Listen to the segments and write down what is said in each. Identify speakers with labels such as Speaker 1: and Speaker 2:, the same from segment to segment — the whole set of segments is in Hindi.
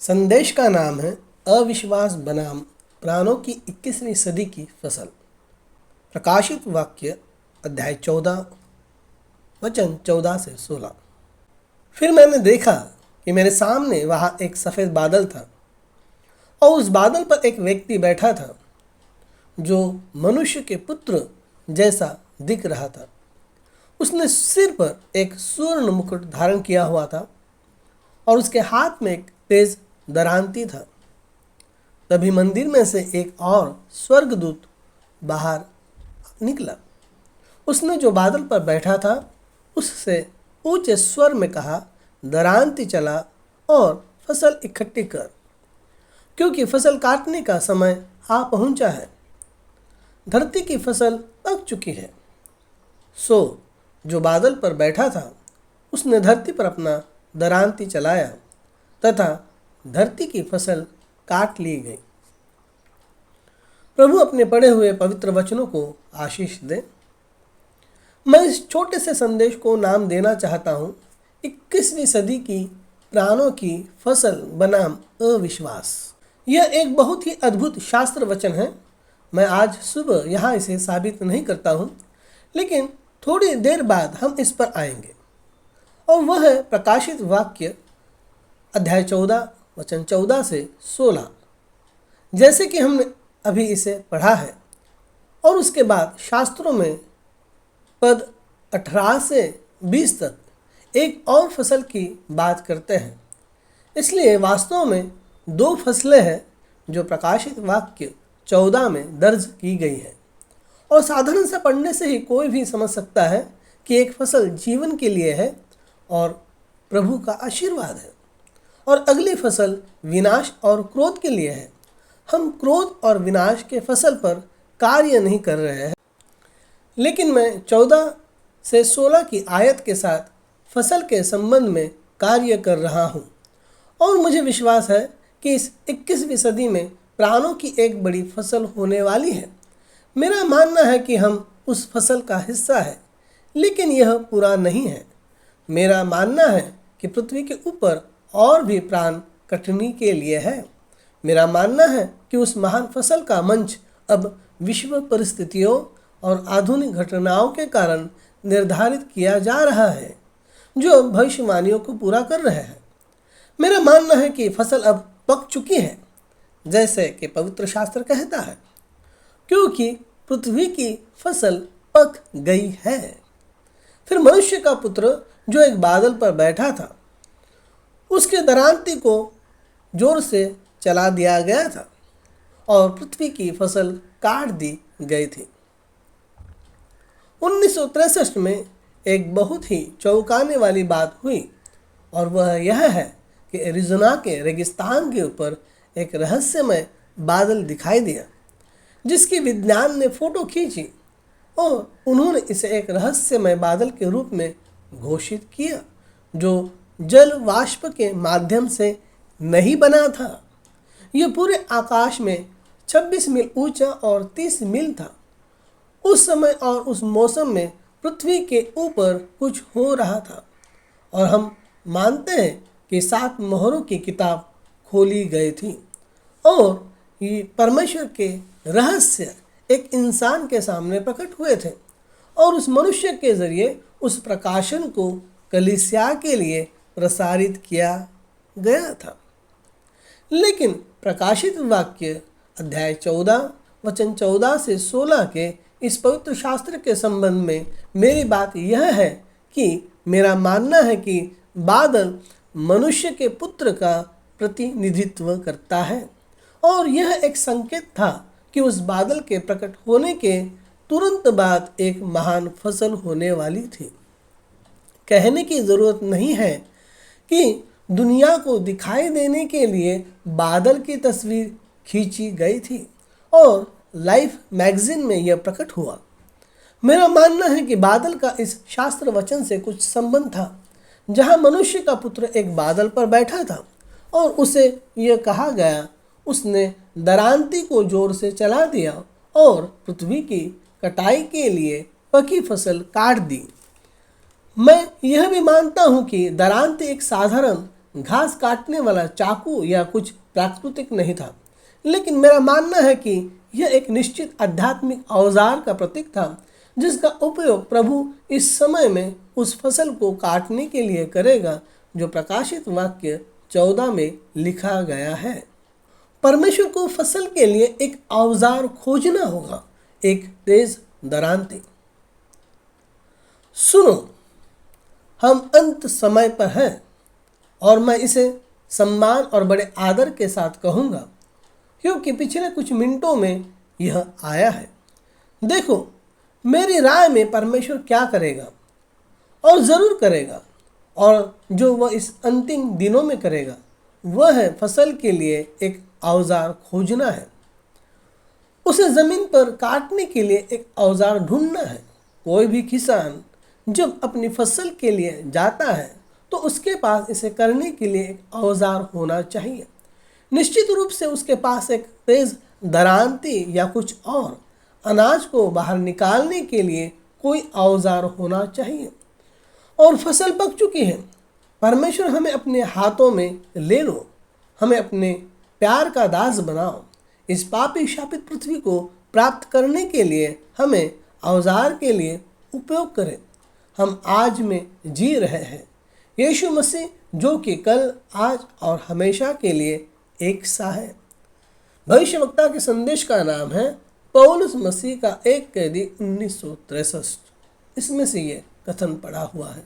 Speaker 1: संदेश का नाम है अविश्वास बनाम प्राणों की 21वीं सदी की फसल। प्रकाशित वाक्य अध्याय 14 वचन 14 से 16। फिर मैंने देखा कि मेरे सामने वहाँ एक सफ़ेद बादल था और उस बादल पर एक व्यक्ति बैठा था जो मनुष्य के पुत्र जैसा दिख रहा था। उसने सिर पर एक स्वर्ण मुकुट धारण किया हुआ था और उसके हाथ में एक तेज दरांती था। तभी मंदिर में से एक और स्वर्गदूत बाहर निकला। उसने जो बादल पर बैठा था उससे ऊंचे स्वर में कहा, दरांती चला और फसल इकट्ठी कर, क्योंकि फसल काटने का समय आ पहुंचा है। धरती की फसल पक चुकी है। सो जो बादल पर बैठा था उसने धरती पर अपना दरांती चलाया तथा धरती की फसल काट ली गई। प्रभु अपने पढ़े हुए पवित्र वचनों को आशीष दे। मैं इस छोटे से संदेश को नाम देना चाहता हूँ 21वीं सदी की प्राणों की फसल बनाम अविश्वास। यह एक बहुत ही अद्भुत शास्त्र वचन है। मैं आज सुबह यहाँ इसे साबित नहीं करता हूँ, लेकिन थोड़ी देर बाद हम इस पर आएंगे। और वह है प्रकाशित वाक्य अध्याय 14 वचन 14 से 16, जैसे कि हमने अभी इसे पढ़ा है। और उसके बाद शास्त्रों में पद 18 से 20 तक एक और फसल की बात करते हैं। इसलिए वास्तव में दो फसलें हैं जो प्रकाशित वाक्य 14 में दर्ज की गई है। और साधारण से पढ़ने से ही कोई भी समझ सकता है कि एक फसल जीवन के लिए है और प्रभु का आशीर्वाद है, और अगली फसल विनाश और क्रोध के लिए है। हम क्रोध और विनाश के फसल पर कार्य नहीं कर रहे हैं, लेकिन मैं 14 से 16 की आयत के साथ फसल के संबंध में कार्य कर रहा हूँ। और मुझे विश्वास है कि इस 21वीं सदी में प्राणों की एक बड़ी फसल होने वाली है। मेरा मानना है कि हम उस फसल का हिस्सा है, लेकिन यह पूरा नहीं है। मेरा मानना है कि पृथ्वी के ऊपर और भी प्राण कटनी के लिए है। मेरा मानना है कि उस महान फसल का मंच अब विश्व परिस्थितियों और आधुनिक घटनाओं के कारण निर्धारित किया जा रहा है, जो भविष्यवाणियों को पूरा कर रहे हैं। मेरा मानना है कि फसल अब पक चुकी है, जैसे कि पवित्र शास्त्र कहता है, क्योंकि पृथ्वी की फसल पक गई है। फिर मनुष्य का पुत्र जो एक बादल पर बैठा था, उसके दरांती को जोर से चला दिया गया था और पृथ्वी की फसल काट दी गई थी। 1963 में एक बहुत ही चौंकाने वाली बात हुई, और वह यह है कि एरिज़ोना के रेगिस्तान के ऊपर एक रहस्यमय बादल दिखाई दिया, जिसकी विज्ञान ने फोटो खींची और उन्होंने इसे एक रहस्यमय बादल के रूप में घोषित किया, जो जल वाष्प के माध्यम से नहीं बना था। यह पूरे आकाश में 26 मील ऊंचा और 30 मील था। उस समय और उस मौसम में पृथ्वी के ऊपर कुछ हो रहा था, और हम मानते हैं कि 7 मोहरों की किताब खोली गई थी और ये परमेश्वर के रहस्य एक इंसान के सामने प्रकट हुए थे, और उस मनुष्य के जरिए उस प्रकाशन को कलीसिया के लिए प्रसारित किया गया था। लेकिन प्रकाशित वाक्य अध्याय 14 वचन 14 से 16 के इस पवित्र शास्त्र के संबंध में मेरी बात यह है कि मेरा मानना है कि बादल मनुष्य के पुत्र का प्रतिनिधित्व करता है, और यह एक संकेत था कि उस बादल के प्रकट होने के तुरंत बाद एक महान फसल होने वाली थी। कहने की ज़रूरत नहीं है कि दुनिया को दिखाई देने के लिए बादल की तस्वीर खींची गई थी और लाइफ मैगजीन में यह प्रकट हुआ। मेरा मानना है कि बादल का इस शास्त्र वचन से कुछ संबंध था, जहां मनुष्य का पुत्र एक बादल पर बैठा था और उसे यह कहा गया, उसने दरांती को जोर से चला दिया और पृथ्वी की कटाई के लिए पकी फसल काट दी। मैं यह भी मानता हूँ कि दरांती एक साधारण घास काटने वाला चाकू या कुछ प्राकृतिक नहीं था, लेकिन मेरा मानना है कि यह एक निश्चित आध्यात्मिक औजार का प्रतीक था जिसका उपयोग प्रभु इस समय में उस फसल को काटने के लिए करेगा जो प्रकाशित वाक्य 14 में लिखा गया है। परमेश्वर को फसल के लिए एक औजार खोजना होगा, एक तेज दरांती। सुनो, हम अंत समय पर हैं और मैं इसे सम्मान और बड़े आदर के साथ कहूँगा क्योंकि पिछले कुछ मिनटों में यह आया है। देखो, मेरी राय में परमेश्वर क्या करेगा और ज़रूर करेगा, और जो वह इस अंतिम दिनों में करेगा वह है फसल के लिए एक औजार खोजना है। उसे ज़मीन पर काटने के लिए एक औजार ढूंढना है। कोई भी किसान जब अपनी फसल के लिए जाता है तो उसके पास इसे करने के लिए एक औजार होना चाहिए। निश्चित रूप से उसके पास एक तेज दरांती या कुछ और अनाज को बाहर निकालने के लिए कोई औजार होना चाहिए। और फसल पक चुकी है। परमेश्वर हमें अपने हाथों में ले लो, हमें अपने प्यार का दास बनाओ। इस पापी शापित पृथ्वी को प्राप्त करने के लिए हमें औजार के लिए उपयोग करें। हम आज में जी रहे हैं। यीशु मसीह जो कि कल, आज और हमेशा के लिए एक सा है। भविष्यवक्ता के संदेश का नाम है पौलुस मसीह का एक कैदी 1963। इसमें से ये कथन पड़ा हुआ है।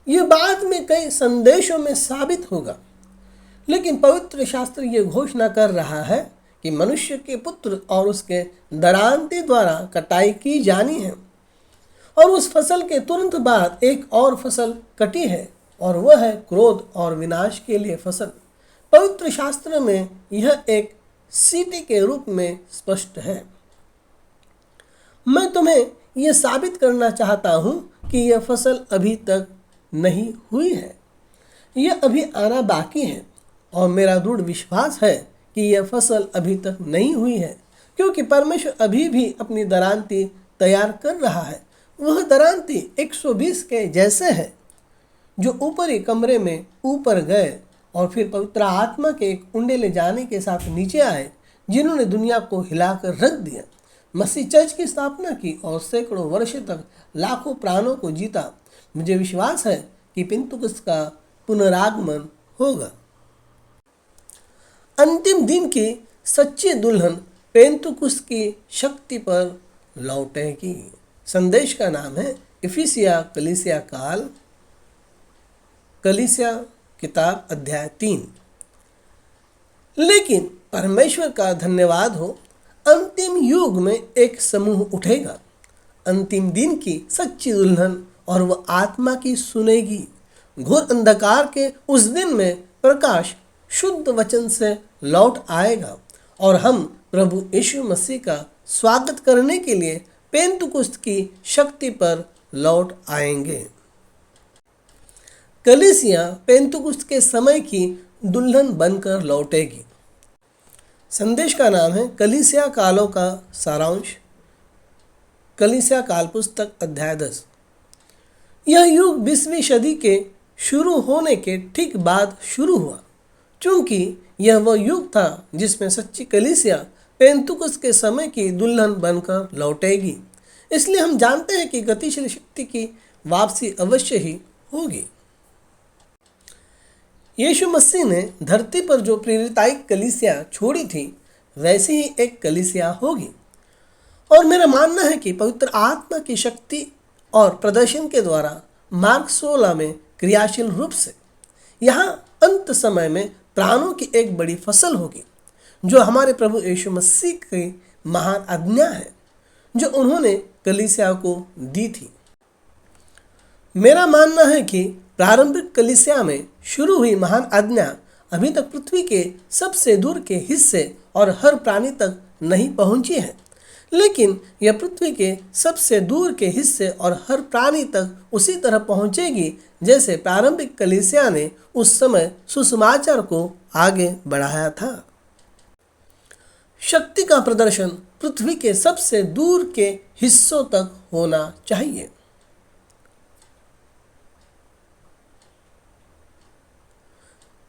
Speaker 1: यह बाद में कई संदेशों में साबित होगा, लेकिन पवित्र शास्त्र ये घोषणा कर रहा है कि मनुष्य के पुत्र और उसके दरांती द्वारा कटाई की जानी है, और उस फसल के तुरंत बाद एक और फसल कटी है, और वह है क्रोध और विनाश के लिए फसल। पवित्र शास्त्र में यह एक सीटी के रूप में स्पष्ट है। मैं तुम्हें यह साबित करना चाहता हूँ कि यह फसल अभी तक नहीं हुई है, यह अभी आना बाकी है, और मेरा दृढ़ विश्वास है कि यह फसल अभी तक नहीं हुई है, क्योंकि परमेश्वर अभी भी अपनी दरांती तैयार कर रहा है। वह दरांती 120 के जैसे है जो ऊपरी कमरे में ऊपर गए और फिर पवित्र आत्मा के एक उंडे ले जाने के साथ नीचे आए, जिन्होंने दुनिया को हिलाकर रख दिया। मसीह चर्च की स्थापना की और सैकड़ों वर्ष तक लाखों प्राणों को जीता। मुझे विश्वास है कि पिंतुकुस्त का पुनरागमन होगा। अंतिम दिन की सच्ची दुल्हन पेंतुकुस्त की शक्ति पर लौटेगी। संदेश का नाम है इफिसिया कलीसिया काल, कलीसिया किताब अध्याय 3। लेकिन परमेश्वर का धन्यवाद हो, अंतिम युग में एक समूह उठेगा, अंतिम दिन की सच्ची दुल्हन, और वह आत्मा की सुनेगी। घोर अंधकार के उस दिन में प्रकाश शुद्ध वचन से लौट आएगा और हम प्रभु यीशु मसीह का स्वागत करने के लिए पेंतुकुस्त की शक्ति पर लौट आएंगे। कलीसिया पेंतुकुस्त के समय की दुल्हन बनकर लौटेगी। संदेश का नाम है कलीसिया कालों का सारांश, कलीसिया काल पुस्तक अध्याय 10। यह युग 20वीं सदी के शुरू होने के ठीक बाद शुरू हुआ, क्योंकि यह वह युग था जिसमें सच्ची कलीसिया पेंतुकुस्त के समय की दुल्हन बनकर लौटेगी। इसलिए हम जानते हैं कि गतिशील शक्ति की वापसी अवश्य ही होगी। यीशु मसीह ने धरती पर जो प्रेरिताई कलीसिया छोड़ी थी, वैसी ही एक कलीसिया होगी। और मेरा मानना है कि पवित्र आत्मा की शक्ति और प्रदर्शन के द्वारा मार्क 16 में क्रियाशील रूप से यहाँ अंत समय में प्राणों की एक बड़ी फसल होगी, जो हमारे प्रभु यीशु मसीह की महान आज्ञा है जो उन्होंने कलीसिया को दी थी। मेरा मानना है कि प्रारंभिक कलीसिया में शुरू हुई महान आज्ञा अभी तक पृथ्वी के सबसे दूर के हिस्से और हर प्राणी तक नहीं पहुंची है, लेकिन यह पृथ्वी के सबसे दूर के हिस्से और हर प्राणी तक उसी तरह पहुंचेगी जैसे प्रारंभिक कलीसिया ने उस समय सुसमाचार को आगे बढ़ाया था। शक्ति का प्रदर्शन पृथ्वी के सबसे दूर के हिस्सों तक होना चाहिए।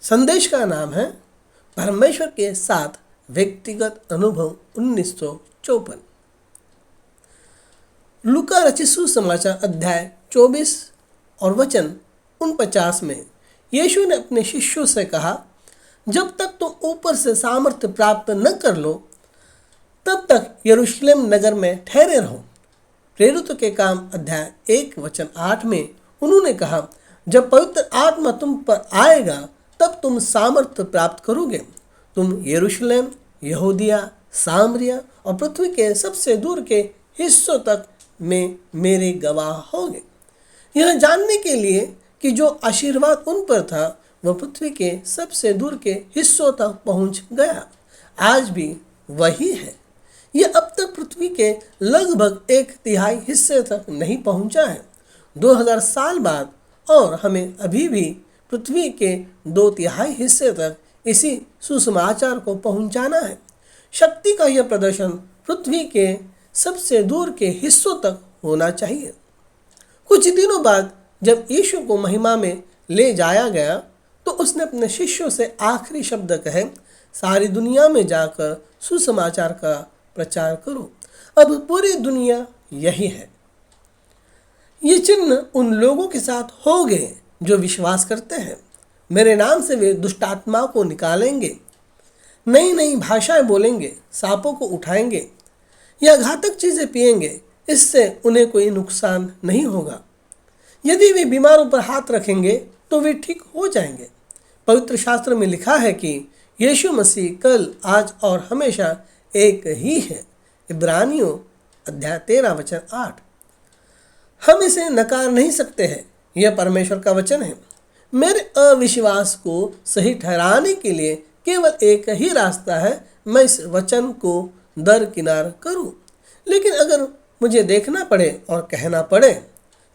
Speaker 1: संदेश का नाम है परमेश्वर के साथ व्यक्तिगत अनुभव 1954। लूका रचित सुसमाचार अध्याय 24 और वचन 49 में यीशु ने अपने शिष्यों से कहा, जब तक तुम ऊपर से सामर्थ्य प्राप्त न कर लो तब तक यरूशलेम नगर में ठहरे रहो। प्रेरितों के काम अध्याय 1 वचन 8 में उन्होंने कहा, जब पवित्र आत्मा तुम पर आएगा तब तुम सामर्थ्य प्राप्त करोगे। तुम यरूशलेम, यहूदिया, सामरिया और पृथ्वी के सबसे दूर के हिस्सों तक में मेरे गवाह होंगे। यह जानने के लिए कि जो आशीर्वाद उन पर था वह पृथ्वी के सबसे दूर के हिस्सों तक पहुंच गया, आज भी वही है। यह अब तक पृथ्वी के लगभग 1/3 हिस्से तक नहीं पहुंचा है। 2000 साल बाद और हमें अभी भी पृथ्वी के 2/3 हिस्से तक इसी सुसमाचार को पहुंचाना है। शक्ति का यह प्रदर्शन पृथ्वी के सबसे दूर के हिस्सों तक होना चाहिए। कुछ दिनों बाद जब यीशु को महिमा में ले जाया गया तो उसने अपने शिष्यों से आखिरी शब्द कहे, सारी दुनिया में जाकर सुसमाचार का प्रचार करो। अब पूरी दुनिया यही है। ये चिन्ह उन लोगों के साथ होंगे जो विश्वास करते हैं। मेरे नाम से वे दुष्टात्मा को निकालेंगे, नई नई भाषाएं बोलेंगे, सांपों को उठाएंगे या घातक चीज़ें पिएंगे, इससे उन्हें कोई नुकसान नहीं होगा। यदि वे बीमारों पर हाथ रखेंगे तो वे ठीक हो जाएंगे। पवित्र शास्त्र में लिखा है कि यीशु मसीह कल, आज और हमेशा एक ही है। इब्रानियों अध्याय 13 वचन 8। हम इसे नकार नहीं सकते हैं, यह परमेश्वर का वचन है। मेरे अविश्वास को सही ठहराने के लिए केवल एक ही रास्ता है, मैं इस वचन को दरकिनार करूं। लेकिन अगर मुझे देखना पड़े और कहना पड़े,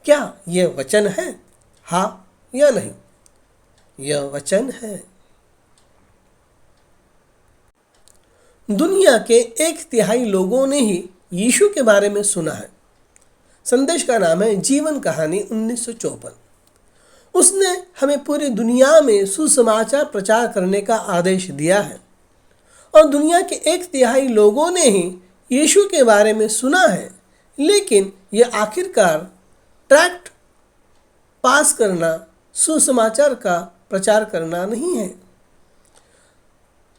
Speaker 1: क्या यह वचन है, हाँ या नहीं? यह वचन है। दुनिया के 1/3 लोगों ने ही यीशु के बारे में सुना है। संदेश का नाम है जीवन कहानी 1954। उसने हमें पूरी दुनिया में सुसमाचार प्रचार करने का आदेश दिया है और दुनिया के 1/3 लोगों ने ही यीशु के बारे में सुना है। लेकिन यह आखिरकार ट्रैक्ट पास करना, सुसमाचार का प्रचार करना नहीं है।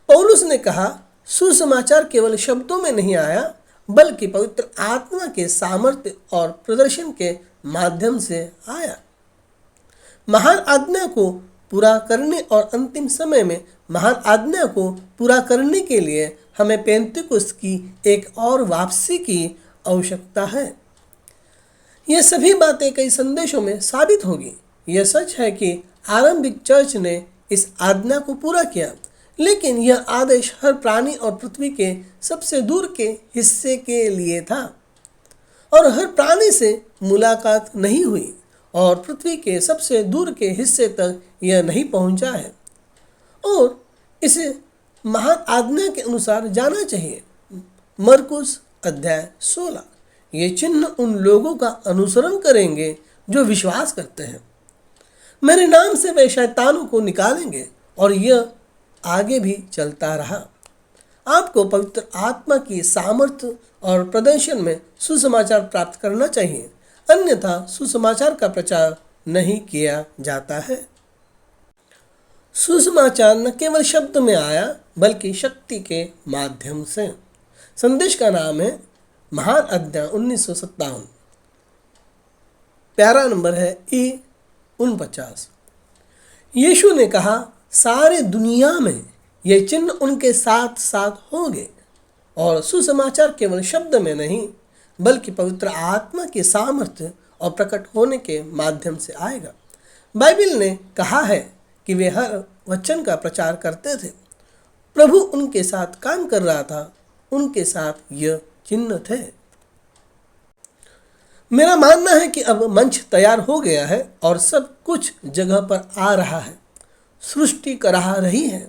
Speaker 1: पौलुस ने कहा, सुसमाचार केवल शब्दों में नहीं आया बल्कि पवित्र आत्मा के सामर्थ्य और प्रदर्शन के माध्यम से आया। महान आज्ञा को पूरा करने और अंतिम समय में महान आज्ञा को पूरा करने के लिए हमें पेंतिकुस्त की एक और वापसी की आवश्यकता है। यह सभी बातें कई संदेशों में साबित होगी। यह सच है कि आरंभिक चर्च ने इस आज्ञा को पूरा किया, लेकिन यह आदेश हर प्राणी और पृथ्वी के सबसे दूर के हिस्से के लिए था और हर प्राणी से मुलाकात नहीं हुई और पृथ्वी के सबसे दूर के हिस्से तक यह नहीं पहुंचा है और इसे महान आज्ञा के अनुसार जाना चाहिए। मरकुस अध्याय 16। ये चिन्ह उन लोगों का अनुसरण करेंगे जो विश्वास करते हैं। मेरे नाम से वे शैतानों को निकालेंगे और यह आगे भी चलता रहा। आपको पवित्र आत्मा की सामर्थ्य और प्रदर्शन में सुसमाचार प्राप्त करना चाहिए, अन्यथा सुसमाचार का प्रचार नहीं किया जाता है। सुसमाचार न केवल शब्द में आया बल्कि शक्ति के माध्यम से। संदेश का नाम है महान आज्ञा 1957। प्यारा नंबर है E49। यीशु ने कहा, सारे दुनिया में ये चिन्ह उनके साथ साथ होंगे और सुसमाचार केवल शब्द में नहीं बल्कि पवित्र आत्मा के सामर्थ्य और प्रकट होने के माध्यम से आएगा। बाइबल ने कहा है कि वे हर वचन का प्रचार करते थे। प्रभु उनके साथ काम कर रहा था, उनके साथ यह चिन्ह थे। मेरा मानना है कि अब मंच तैयार हो गया है और सब कुछ जगह पर आ रहा है। सृष्टि कराह रही है।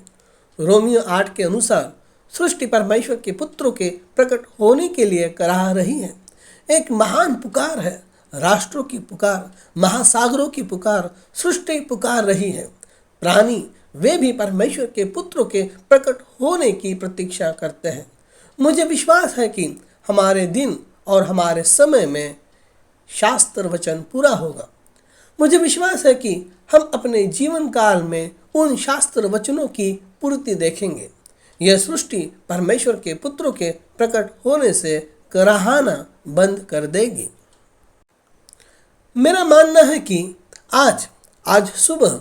Speaker 1: रोमियो 8 के अनुसार सृष्टि परमेश्वर के पुत्रों के प्रकट होने के लिए कराह रही है। एक महान पुकार है, राष्ट्रों की पुकार, महासागरों की पुकार, सृष्टि पुकार रही है। प्राणी वे भी परमेश्वर के पुत्रों के प्रकट होने की प्रतीक्षा करते हैं। मुझे विश्वास है कि हमारे दिन और हमारे समय में शास्त्र वचन पूरा होगा। मुझे विश्वास है कि हम अपने जीवन काल में उन शास्त्र वचनों की पूर्ति देखेंगे। यह सृष्टि परमेश्वर के पुत्रों के प्रकट होने से कराहना बंद कर देगी। मेरा मानना है कि आज सुबह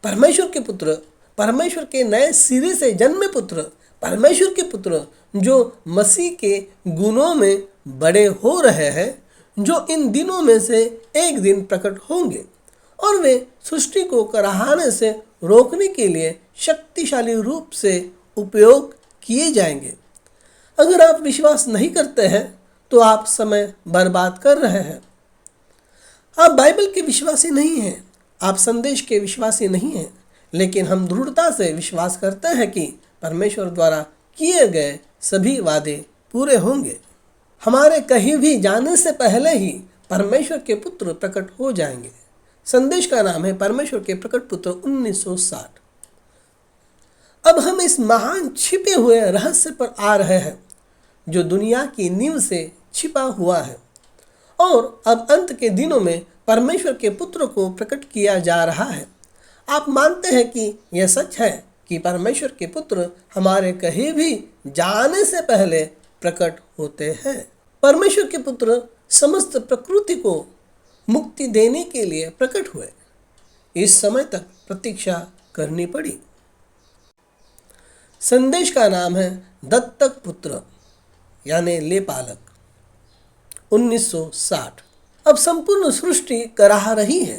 Speaker 1: परमेश्वर के पुत्र, परमेश्वर के नए सिरे से जन्मे पुत्र, परमेश्वर के पुत्र जो मसीह के गुणों में बड़े हो रहे हैं, जो इन दिनों में से एक दिन प्रकट होंगे और वे सृष्टि को कराहने से रोकने के लिए शक्तिशाली रूप से उपयोग किए जाएंगे। अगर आप विश्वास नहीं करते हैं तो आप समय बर्बाद कर रहे हैं। आप बाइबल के विश्वासी नहीं हैं, आप संदेश के विश्वासी नहीं हैं, लेकिन हम दृढ़ता से विश्वास करते हैं कि परमेश्वर द्वारा किए गए सभी वादे पूरे होंगे। हमारे कहीं भी जाने से पहले ही परमेश्वर के पुत्र प्रकट हो जाएंगे। संदेश का नाम है परमेश्वर के प्रकट पुत्र 1960। अब हम इस महान छिपे हुए रहस्य पर आ रहे हैं जो दुनिया की नींव से छिपा हुआ है और अब अंत के दिनों में परमेश्वर के पुत्र को प्रकट किया जा रहा है। आप मानते हैं कि यह सच है कि परमेश्वर के पुत्र हमारे कहीं भी जाने से पहले प्रकट होते हैं। परमेश्वर के पुत्र समस्त प्रकृति को मुक्ति देने के लिए प्रकट हुए। इस समय तक प्रतीक्षा करनी पड़ी। संदेश का नाम है दत्तक पुत्र यानी लेपालक 1960। अब संपूर्ण सृष्टि कराह रही है,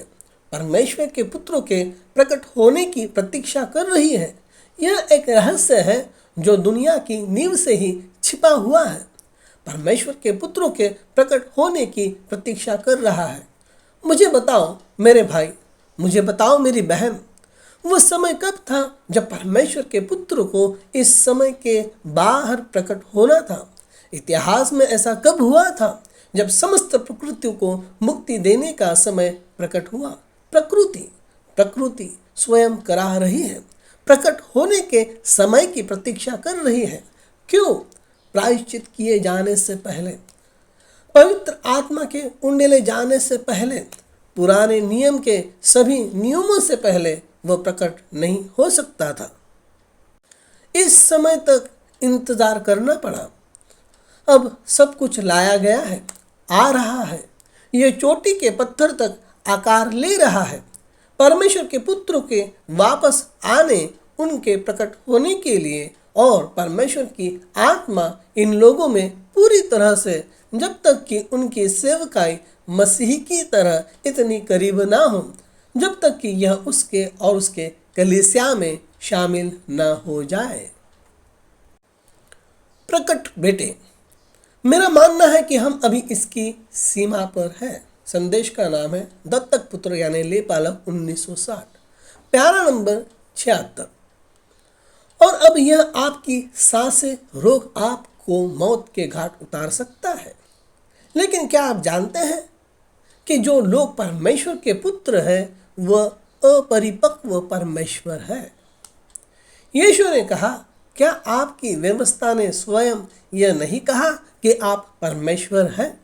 Speaker 1: परमेश्वर के पुत्रों के प्रकट होने की प्रतीक्षा कर रही है। यह एक रहस्य है जो दुनिया की नींव से ही छिपा हुआ है। परमेश्वर के पुत्रों के प्रकट होने की प्रतीक्षा कर रहा है। मुझे बताओ मेरे भाई, मुझे बताओ मेरी बहन, वह समय कब था जब परमेश्वर के पुत्र को इस समय के बाहर प्रकट होना था? इतिहास में ऐसा कब हुआ था जब समस्त प्रकृति को मुक्ति देने का समय प्रकट हुआ? प्रकृति स्वयं कराह रही है, प्रकट होने के समय की प्रतीक्षा कर रही है। क्यों? प्रायश्चित किए जाने से पहले, पवित्र आत्मा के उंडेले जाने से पहले, पुराने नियम के सभी नियमों से पहले वह प्रकट नहीं हो सकता था। इस समय तक इंतजार करना पड़ा। अब सब कुछ लाया गया है, आ रहा है। यह चोटी के पत्थर तक आकार ले रहा है। परमेश्वर के पुत्रों के वापस आने, उनके प्रकट होने के लिए और परमेश्वर की आत्मा इन लोगों में पूरी तरह से, जब तक कि उनकी सेवकाई मसीह की तरह इतनी करीब ना हो, जब तक कि यह उसके और उसके कलीसिया में शामिल न हो जाए। प्रकट बेटे, मेरा मानना है कि हम अभी इसकी सीमा पर हैं। संदेश का नाम है दत्तक पुत्र यानी लेपालक 1960, प्यारा नंबर 76। और अब यह आपकी सांसें रोक आपको मौत के घाट उतार सकता है। लेकिन क्या आप जानते हैं कि जो लोग परमेश्वर के पुत्र हैं वह अपरिपक्व परमेश्वर है। यीशु ने कहा, क्या आपकी व्यवस्था ने स्वयं यह नहीं कहा कि आप परमेश्वर हैं?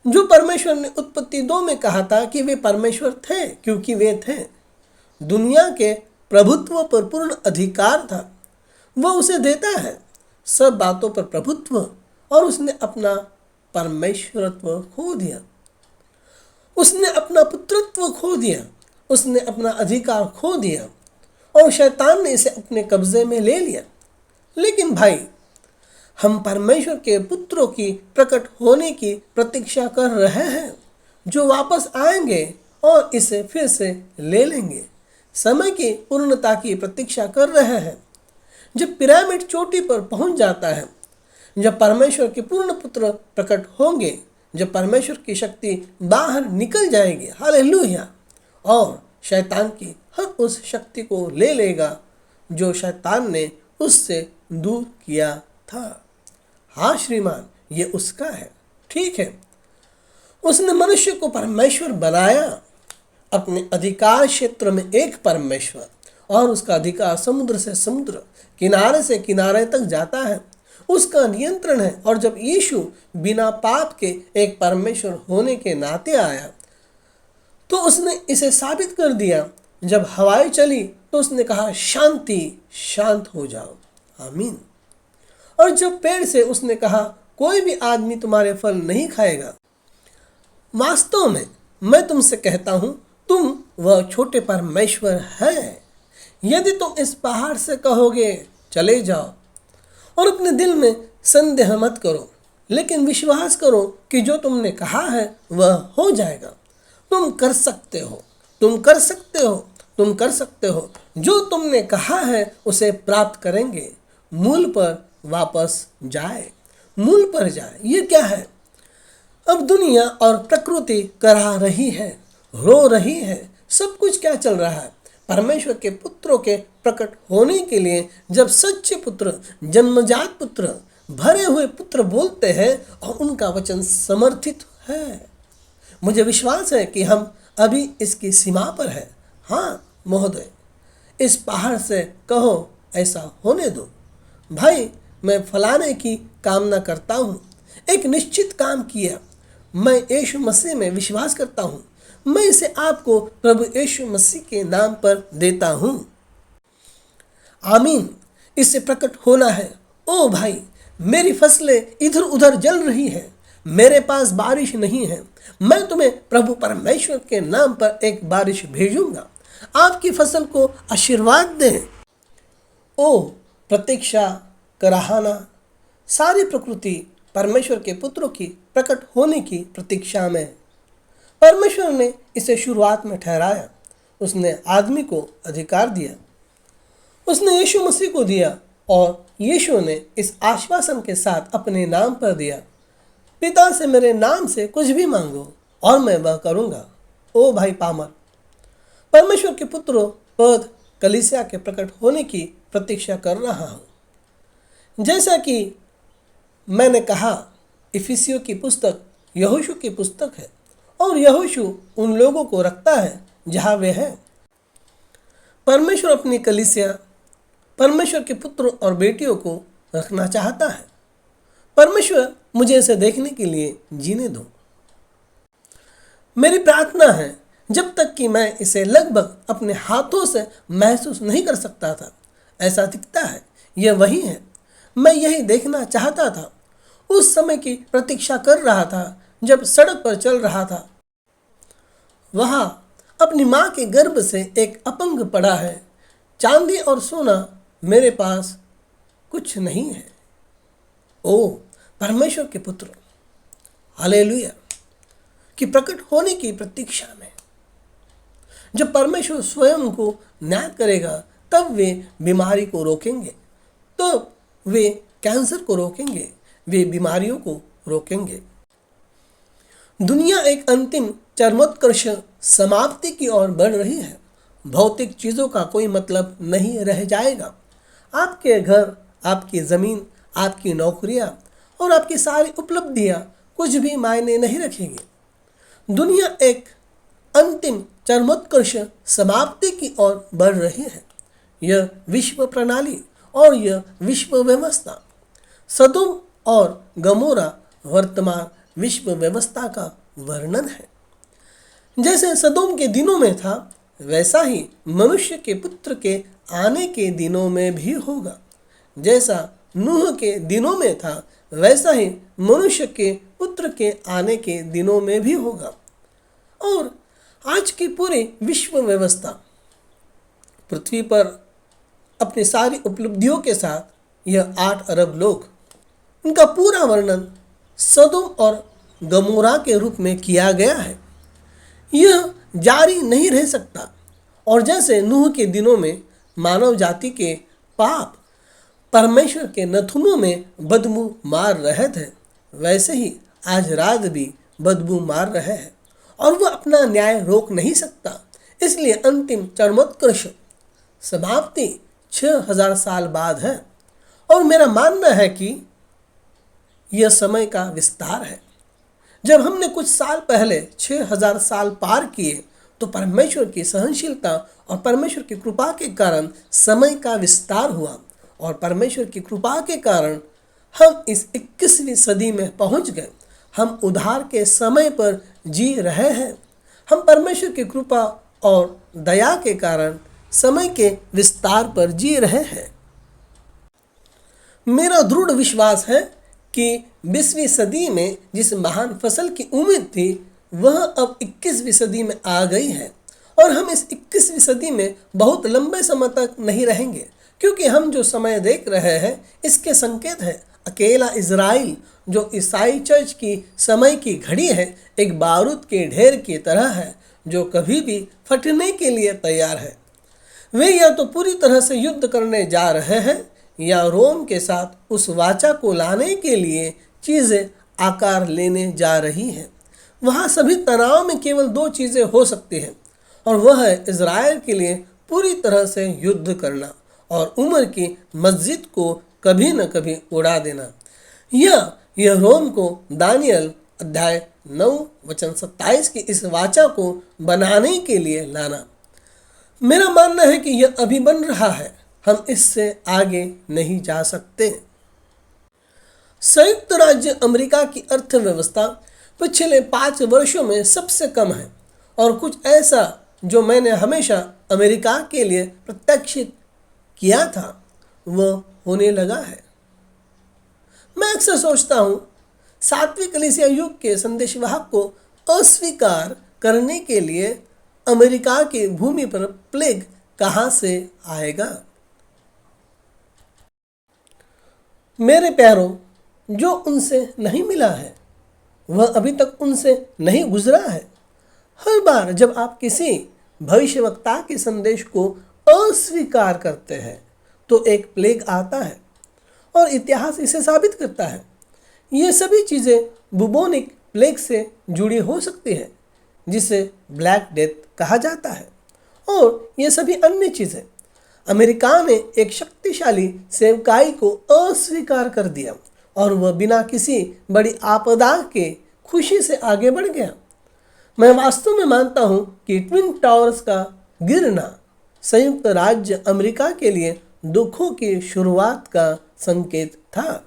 Speaker 1: जो परमेश्वर ने उत्पत्ति 2 में कहा था कि वे परमेश्वर थे क्योंकि वे थे। दुनिया के प्रभुत्व पर पूर्ण अधिकार था, वह उसे देता है सब बातों पर प्रभुत्व, और उसने अपना परमेश्वरत्व खो दिया, उसने अपना पुत्रत्व खो दिया, उसने अपना अधिकार खो दिया और शैतान ने इसे अपने कब्जे में ले लिया। लेकिन भाई, हम परमेश्वर के पुत्रों की प्रकट होने की प्रतीक्षा कर रहे हैं जो वापस आएंगे और इसे फिर से ले लेंगे। समय की पूर्णता की प्रतीक्षा कर रहे हैं। जब पिरामिड चोटी पर पहुंच जाता है, जब परमेश्वर के पूर्ण पुत्र प्रकट होंगे, जब परमेश्वर की शक्ति बाहर निकल जाएगी, हालेलुया, और शैतान की हर उस शक्ति को ले लेगा जो शैतान ने उससे दूर किया था। हाँ श्रीमान, ये उसका है, ठीक है। उसने मनुष्य को परमेश्वर बनाया, अपने अधिकार क्षेत्र में एक परमेश्वर, और उसका अधिकार समुद्र से समुद्र, किनारे से किनारे तक जाता है। उसका नियंत्रण है। और जब यीशु बिना पाप के एक परमेश्वर होने के नाते आया तो उसने इसे साबित कर दिया। जब हवाएं चली तो उसने कहा, शांति, शांत हो जाओ। आमीन। और जब पेड़ से उसने कहा, कोई भी आदमी तुम्हारे फल नहीं खाएगा, वास्तव में मैं तुमसे कहता हूं, तुम वह छोटे परमेश्वर है। यदि तुम इस पहाड़ से कहोगे, चले जाओ, और अपने दिल में संदेह मत करो, लेकिन विश्वास करो कि जो तुमने कहा है वह हो जाएगा, तुम कर सकते हो, तुम कर सकते हो, तुम कर सकते हो। जो तुमने कहा है उसे प्राप्त करेंगे। मूल पर वापस जाए, मूल पर जाए। ये क्या है? अब दुनिया और प्रकृति कराह रही है, रो रही है। सब कुछ क्या चल रहा है? परमेश्वर के पुत्रों के प्रकट होने के लिए जब सच्चे पुत्र, जन्मजात पुत्र, भरे हुए पुत्र बोलते हैं और उनका वचन समर्थित है। मुझे विश्वास है कि हम अभी इसकी सीमा पर है। हाँ महोदय, इस पहाड़ से कहो, ऐसा होने दो। भाई, मैं फलाने की कामना करता हूँ, एक निश्चित काम किया, मैं यीशु मसीह में विश्वास करता हूँ, मैं इसे आपको प्रभु यीशु मसीह के नाम पर देता हूँ। आमीन। इससे प्रकट होना है। ओ भाई, मेरी फसलें इधर उधर जल रही है, मेरे पास बारिश नहीं है। मैं तुम्हें प्रभु परमेश्वर के नाम पर एक बारिश भेजूंगा, आपकी फसल को आशीर्वाद दें। ओ प्रतीक्षा कराहना, सारी प्रकृति परमेश्वर के पुत्रों की प्रकट होने की प्रतीक्षा में। परमेश्वर ने इसे शुरुआत में ठहराया। उसने आदमी को अधिकार दिया, उसने यीशु मसीह को दिया, और यीशु ने इस आश्वासन के साथ अपने नाम पर दिया, पिता से मेरे नाम से कुछ भी मांगो और मैं वह करूँगा। ओ भाई पामर, परमेश्वर के पुत्रों पद कलीसिया के प्रकट होने की प्रतीक्षा कर रहा हूँ। जैसा कि मैंने कहा, इफिसियों की पुस्तक यहोशू की पुस्तक है, और यहोशू उन लोगों को रखता है जहाँ वे हैं। परमेश्वर अपनी कलीसिया, परमेश्वर के पुत्रों और बेटियों को रखना चाहता है। परमेश्वर मुझे इसे देखने के लिए जीने दो। मेरी प्रार्थना है, जब तक कि मैं इसे लगभग अपने हाथों से महसूस नहीं कर सकता था, ऐसा दिखता है यह वही है। मैं यही देखना चाहता था। उस समय की प्रतीक्षा कर रहा था जब सड़क पर चल रहा था। वहाँ अपनी माँ के गर्भ से एक अपंग पड़ा है। चांदी और सोना मेरे पास कुछ नहीं है। ओ परमेश्वर के पुत्र, हालेलुया, कि प्रकट होने की प्रतीक्षा में। जब परमेश्वर स्वयं को न्याय करेगा, तब वे बीमारी को रोकेंगे, तो वे कैंसर को रोकेंगे, वे बीमारियों को रोकेंगे। दुनिया एक अंतिम चरमोत्कर्ष समाप्ति की ओर बढ़ रही है। भौतिक चीज़ों का कोई मतलब नहीं रह जाएगा। आपके घर, आपकी ज़मीन, आपकी नौकरियां और आपकी सारी उपलब्धियां कुछ भी मायने नहीं रखेंगी। दुनिया एक अंतिम चरमोत्कर्ष समाप्ति की ओर बढ़ रही है। यह विश्व प्रणाली और यह विश्व व्यवस्था, सदोम और गमोरा वर्तमान विश्व व्यवस्था का वर्णन है। जैसे सदोम के दिनों में था, वैसा ही मनुष्य के पुत्र के आने के दिनों में भी होगा। जैसा नूह के दिनों में था, वैसा ही मनुष्य के पुत्र के आने के दिनों में भी होगा। और आज की पूरी विश्व व्यवस्था पृथ्वी पर अपनी सारी उपलब्धियों के साथ, यह 8 अरब लोग, इनका पूरा वर्णन सदोम और गमोरा के रूप में किया गया है। यह जारी नहीं रह सकता। और जैसे नूह के दिनों में मानव जाति के पाप परमेश्वर के नथुनों में बदबू मार रहे थे, वैसे ही आज रात भी बदबू मार रहे हैं, और वह अपना न्याय रोक नहीं सकता। इसलिए अंतिम चरमोत्कर्ष समाप्ति 6000 साल बाद है। और मेरा मानना है कि यह समय का विस्तार है। जब हमने कुछ साल पहले 6000 साल पार किए, तो परमेश्वर की सहनशीलता और परमेश्वर की कृपा के कारण समय का विस्तार हुआ, और परमेश्वर की कृपा के कारण हम इस 21वीं सदी में पहुंच गए। हम उद्धार के समय पर जी रहे हैं। हम परमेश्वर की कृपा और दया के कारण समय के विस्तार पर जी रहे हैं। मेरा दृढ़ विश्वास है कि 20वीं सदी में जिस महान फसल की उम्मीद थी वह अब 21वीं सदी में आ गई है, और हम इस 21वीं सदी में बहुत लंबे समय तक नहीं रहेंगे, क्योंकि हम जो समय देख रहे हैं इसके संकेत है। अकेला इज़राइल जो ईसाई चर्च की समय की घड़ी है, एक बारूद के ढेर की तरह है जो कभी भी फटने के लिए तैयार है। वे या तो पूरी तरह से युद्ध करने जा रहे हैं या रोम के साथ उस वाचा को लाने के लिए चीज़ें आकार लेने जा रही हैं। वहाँ सभी तनाव में केवल दो चीज़ें हो सकती हैं, और वह है इज़राइल के लिए पूरी तरह से युद्ध करना और उम्र की मस्जिद को कभी न कभी उड़ा देना, या यह रोम को दानियल अध्याय 9 वचन 27 की इस वाचा को बनाने के लिए लाना। मेरा मानना है कि यह अभी बन रहा है, हम इससे आगे नहीं जा सकते। संयुक्त राज्य अमेरिका की अर्थव्यवस्था पिछले 5 वर्षों में सबसे कम है, और कुछ ऐसा जो मैंने हमेशा अमेरिका के लिए प्रत्याशित किया था वह होने लगा है। मैं अक्सर सोचता हूँ, 7वीं कलीसिया युग के संदेशवाहक को अस्वीकार करने के लिए अमेरिका की भूमि पर प्लेग कहाँ से आएगा। मेरे प्यारों, जो उनसे नहीं मिला है वह अभी तक उनसे नहीं गुजरा है। हर बार जब आप किसी भविष्यवक्ता के संदेश को अस्वीकार करते हैं तो एक प्लेग आता है, और इतिहास इसे साबित करता है। ये सभी चीज़ें बुबोनिक प्लेग से जुड़ी हो सकती है, जिसे ब्लैक डेथ कहा जाता है, और ये सभी अन्य चीज़ें। अमेरिका ने एक शक्तिशाली सेवकाई को अस्वीकार कर दिया, और वह बिना किसी बड़ी आपदा के खुशी से आगे बढ़ गया। मैं वास्तव में मानता हूँ कि ट्विन टावर्स का गिरना संयुक्त राज्य अमेरिका के लिए दुखों की शुरुआत का संकेत था।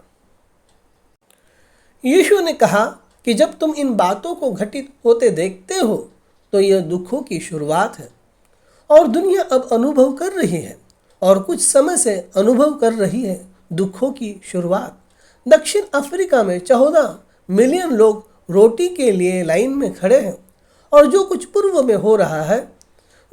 Speaker 1: यीशु ने कहा कि जब तुम इन बातों को घटित होते देखते हो तो यह दुखों की शुरुआत है, और दुनिया अब अनुभव कर रही है और कुछ समय से अनुभव कर रही है दुखों की शुरुआत। दक्षिण अफ्रीका में 14 मिलियन लोग रोटी के लिए लाइन में खड़े हैं, और जो कुछ पूर्व में हो रहा है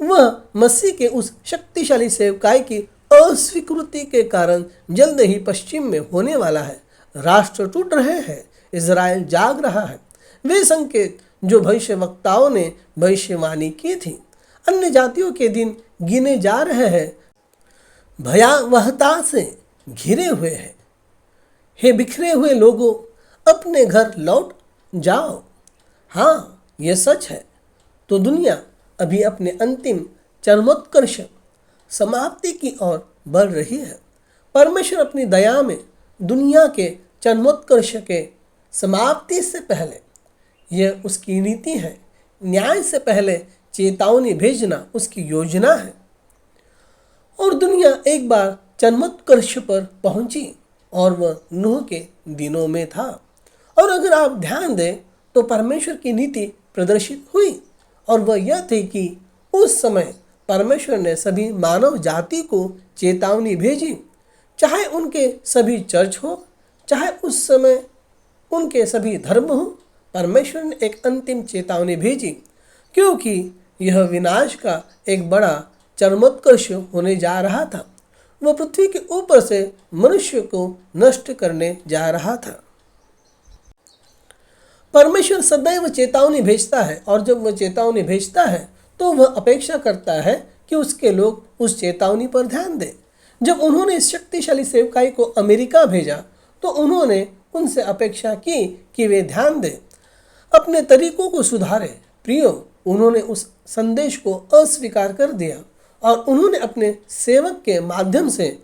Speaker 1: वह मसीह के उस शक्तिशाली सेवकाई की अस्वीकृति के कारण जल्द ही पश्चिम में होने वाला है। राष्ट्र टूट रहे हैं, इज़राइल जाग रहा है। वे संकेत जो भविष्यवक्ताओं ने भविष्यवाणी की थी, अन्य जातियों के दिन गिने जा रहे हैं, भयावहता से घिरे हुए हैं। हे बिखरे हुए लोगों, अपने घर लौट जाओ। हाँ, यह सच है। तो दुनिया अभी अपने अंतिम चरमोत्कर्ष समाप्ति की ओर बढ़ रही है। परमेश्वर अपनी दया में दुनिया के चरमोत्कर्ष के समाप्ति से पहले, यह उसकी नीति है, न्याय से पहले चेतावनी भेजना उसकी योजना है। और दुनिया एक बार चरमोत्कर्ष पर पहुंची, और वह नूह के दिनों में था। और अगर आप ध्यान दें तो परमेश्वर की नीति प्रदर्शित हुई, और वह यह थी कि उस समय परमेश्वर ने सभी मानव जाति को चेतावनी भेजी, चाहे उनके सभी चर्च हो, चाहे उस समय उनके सभी धर्म हो। परमेश्वर ने एक अंतिम चेतावनी भेजी, क्योंकि यह विनाश का एक बड़ा चरमोत्कर्ष होने जा रहा था। वह पृथ्वी के ऊपर से मनुष्य को नष्ट करने जा रहा था। परमेश्वर सदैव चेतावनी भेजता है, और जब वह चेतावनी भेजता है तो वह अपेक्षा करता है कि उसके लोग उस चेतावनी पर ध्यान दें। जब उन्होंने इस शक्तिशाली सेवकाई को अमेरिका भेजा तो उन्होंने उनसे अपेक्षा की कि वे ध्यान दें, अपने तरीकों को सुधारें। प्रियो, उन्होंने उस संदेश को अस्वीकार कर दिया, और उन्होंने अपने सेवक के माध्यम से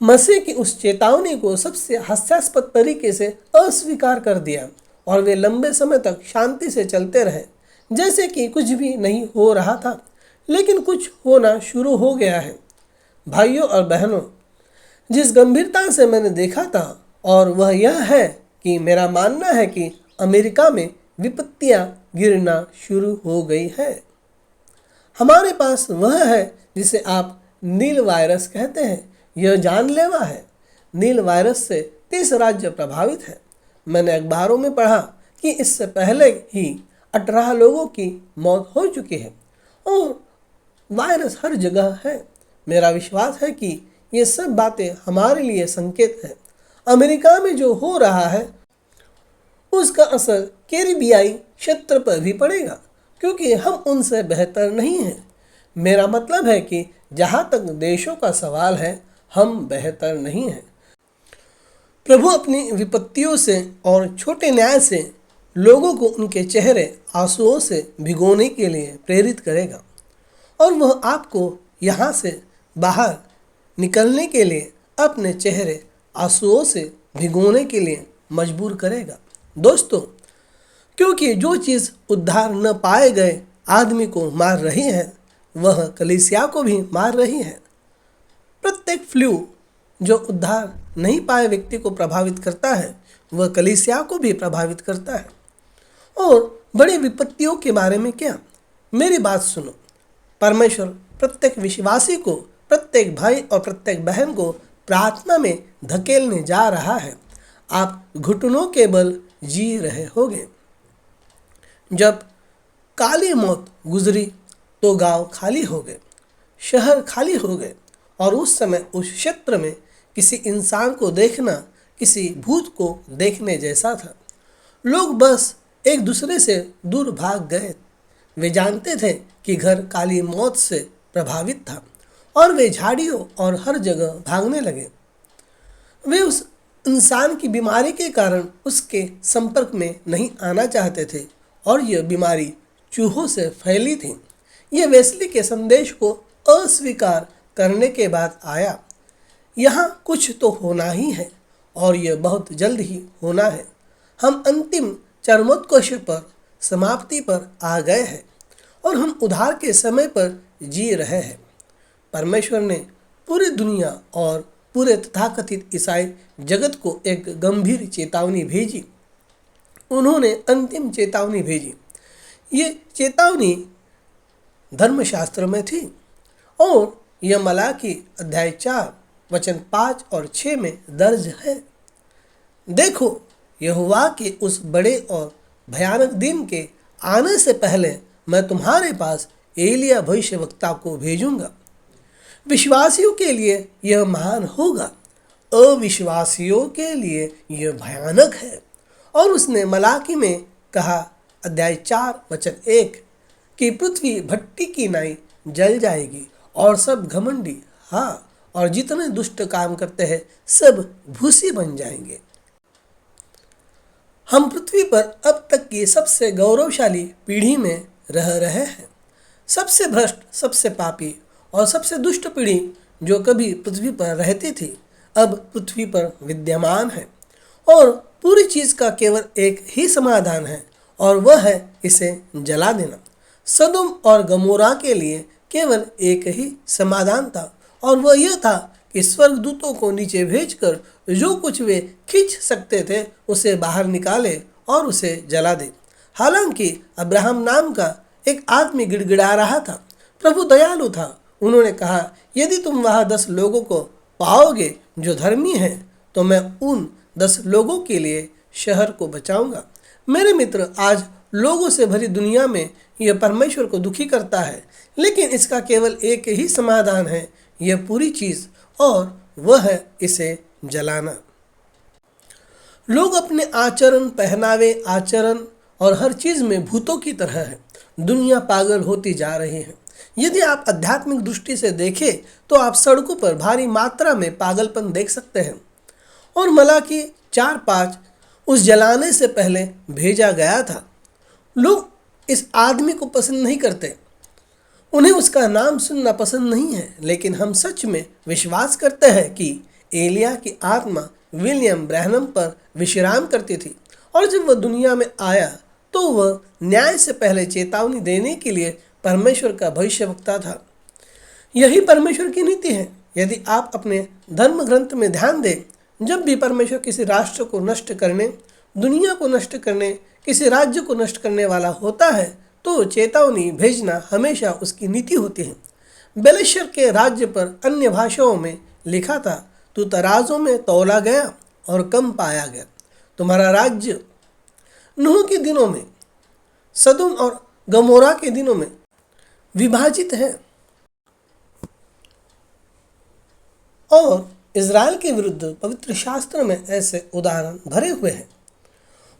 Speaker 1: मसीह की उस चेतावनी को सबसे हास्यास्पद तरीके से अस्वीकार कर दिया, और वे लंबे समय तक शांति से चलते रहे। जैसे कि कुछ भी नहीं हो रहा था, लेकिन कुछ होना शुरू हो गया है। भाइयों और बहनों, जिस गंभीरता से मैंने देखा था, और वह यह है कि मेरा मानना है कि अमेरिका में विपत्तियां गिरना शुरू हो गई है। हमारे पास वह है जिसे आप नील वायरस कहते हैं। यह जानलेवा है। नील वायरस से 30 राज्य प्रभावित है। मैंने अखबारों में पढ़ा कि इससे पहले ही 18 लोगों की मौत हो चुकी है और वायरस हर जगह है। मेरा विश्वास है कि ये सब बातें हमारे लिए संकेत है। अमेरिका में जो हो रहा है उसका असर कैरिबियाई क्षेत्र पर भी पड़ेगा, क्योंकि हम उनसे बेहतर नहीं हैं। मेरा मतलब है कि जहाँ तक देशों का सवाल है, हम बेहतर नहीं हैं। प्रभु अपनी विपत्तियों से और छोटे न्याय से लोगों को उनके चेहरे आंसुओं से भिगोने के लिए प्रेरित करेगा, और वह आपको यहाँ से बाहर निकलने के लिए अपने चेहरे आंसुओं से भिगोने के लिए मजबूर करेगा। दोस्तों, क्योंकि जो चीज़ उद्धार न पाए गए आदमी को मार रही है, वह कलीसिया को भी मार रही है। प्रत्येक फ्लू जो उद्धार नहीं पाए व्यक्ति को प्रभावित करता है, वह कलीसिया को भी प्रभावित करता है। और बड़ी विपत्तियों के बारे में क्या? मेरी बात सुनो। परमेश्वर प्रत्येक विश्वासी को, प्रत्येक भाई और प्रत्येक बहन को प्रार्थना में धकेलने जा रहा है। आप घुटनों के बल जी रहे होगे। जब काली मौत गुजरी तो गांव खाली हो गए, शहर खाली हो गए, और उस समय उस क्षेत्र में किसी इंसान को देखना किसी भूत को देखने जैसा था। लोग बस एक दूसरे से दूर भाग गए। वे जानते थे कि घर काली मौत से प्रभावित था, और वे झाड़ियों और हर जगह भागने लगे। वे उस इंसान की बीमारी के कारण उसके संपर्क में नहीं आना चाहते थे, और यह बीमारी चूहों से फैली थी। यह वेस्ली के संदेश को अस्वीकार करने के बाद आया। यहाँ कुछ तो होना ही है, और यह बहुत जल्द ही होना है। हम अंतिम चरमोत्कर्ष पर, समाप्ति पर आ गए हैं, और हम उद्धार के समय पर जी रहे हैं। परमेश्वर ने पूरी दुनिया और पूरे तथाकथित ईसाई जगत को एक गंभीर चेतावनी भेजी। उन्होंने अंतिम चेतावनी भेजी। ये चेतावनी धर्मशास्त्र में थी, और यह मलाकी अध्याय 4 वचन 5 और 6 में दर्ज है। देखो, यहोवा के उस बड़े और भयानक दिन के आने से पहले मैं तुम्हारे पास एलिया भविष्यवक्ता को भेजूंगा। विश्वासियों के लिए यह महान होगा, अविश्वासियों के लिए यह भयानक है। और उसने मलाकी में कहा, अध्याय 4 वचन 1, कि पृथ्वी भट्टी की नाई जल जाएगी, और सब घमंडी, हाँ, और जितने दुष्ट काम करते हैं सब भूसी बन जाएंगे। हम पृथ्वी पर अब तक की सबसे गौरवशाली पीढ़ी में रह रहे हैं। सबसे भ्रष्ट, सबसे पापी और सबसे दुष्ट पीढ़ी जो कभी पृथ्वी पर रहती थी, अब पृथ्वी पर विद्यमान है, और पूरी चीज़ का केवल एक ही समाधान है, और वह है इसे जला देना। सदोम और गमोरा के लिए केवल एक ही समाधान था, और वह यह था कि स्वर्गदूतों को नीचे भेजकर जो कुछ वे खींच सकते थे उसे बाहर निकाले और उसे जला दे। हालांकि अब्राहम नाम का एक आदमी गिड़गिड़ा रहा था। प्रभु दयालु था। उन्होंने कहा, यदि तुम वहाँ 10 लोगों को पाओगे जो धर्मी हैं, तो मैं उन 10 लोगों के लिए शहर को बचाऊंगा। मेरे मित्र, आज लोगों से भरी दुनिया में यह परमेश्वर को दुखी करता है, लेकिन इसका केवल एक ही समाधान है, यह पूरी चीज़, और वह है इसे जलाना। लोग अपने आचरण, पहनावे, आचरण और हर चीज़ में भूतों की तरह है। दुनिया पागल होती जा रही है। यदि आप आध्यात्मिक दृष्टि से देखें तो आप सड़कों पर भारी मात्रा में पागलपन देख सकते हैं। और मलाकी 4:5 उस जलाने से पहले भेजा गया था। लोग इस आदमी को पसंद नहीं करते, उन्हें उसका नाम सुनना पसंद नहीं है, लेकिन हम सच में विश्वास करते हैं कि एलिया की आत्मा विलियम ब्रैनम पर विश्राम करती थी, और जब वह दुनिया में आया तो वह न्याय से पहले चेतावनी देने के लिए परमेश्वर का भविष्यवक्ता था। यही परमेश्वर की नीति है। यदि आप अपने धर्म ग्रंथ में ध्यान दें, जब भी परमेश्वर किसी राष्ट्र को नष्ट करने, दुनिया को नष्ट करने, किसी राज्य को नष्ट करने वाला होता है, तो चेतावनी भेजना हमेशा उसकी नीति होती है। बेलेश्वर के राज्य पर अन्य भाषाओं में लिखा था, तू तराजों में तौला गया और कम पाया गया। तुम्हारा राज्य नूह के दिनों में, सदोम और गमोरा के दिनों में विभाजित है। और इज़राइल के विरुद्ध पवित्र शास्त्र में ऐसे उदाहरण भरे हुए हैं।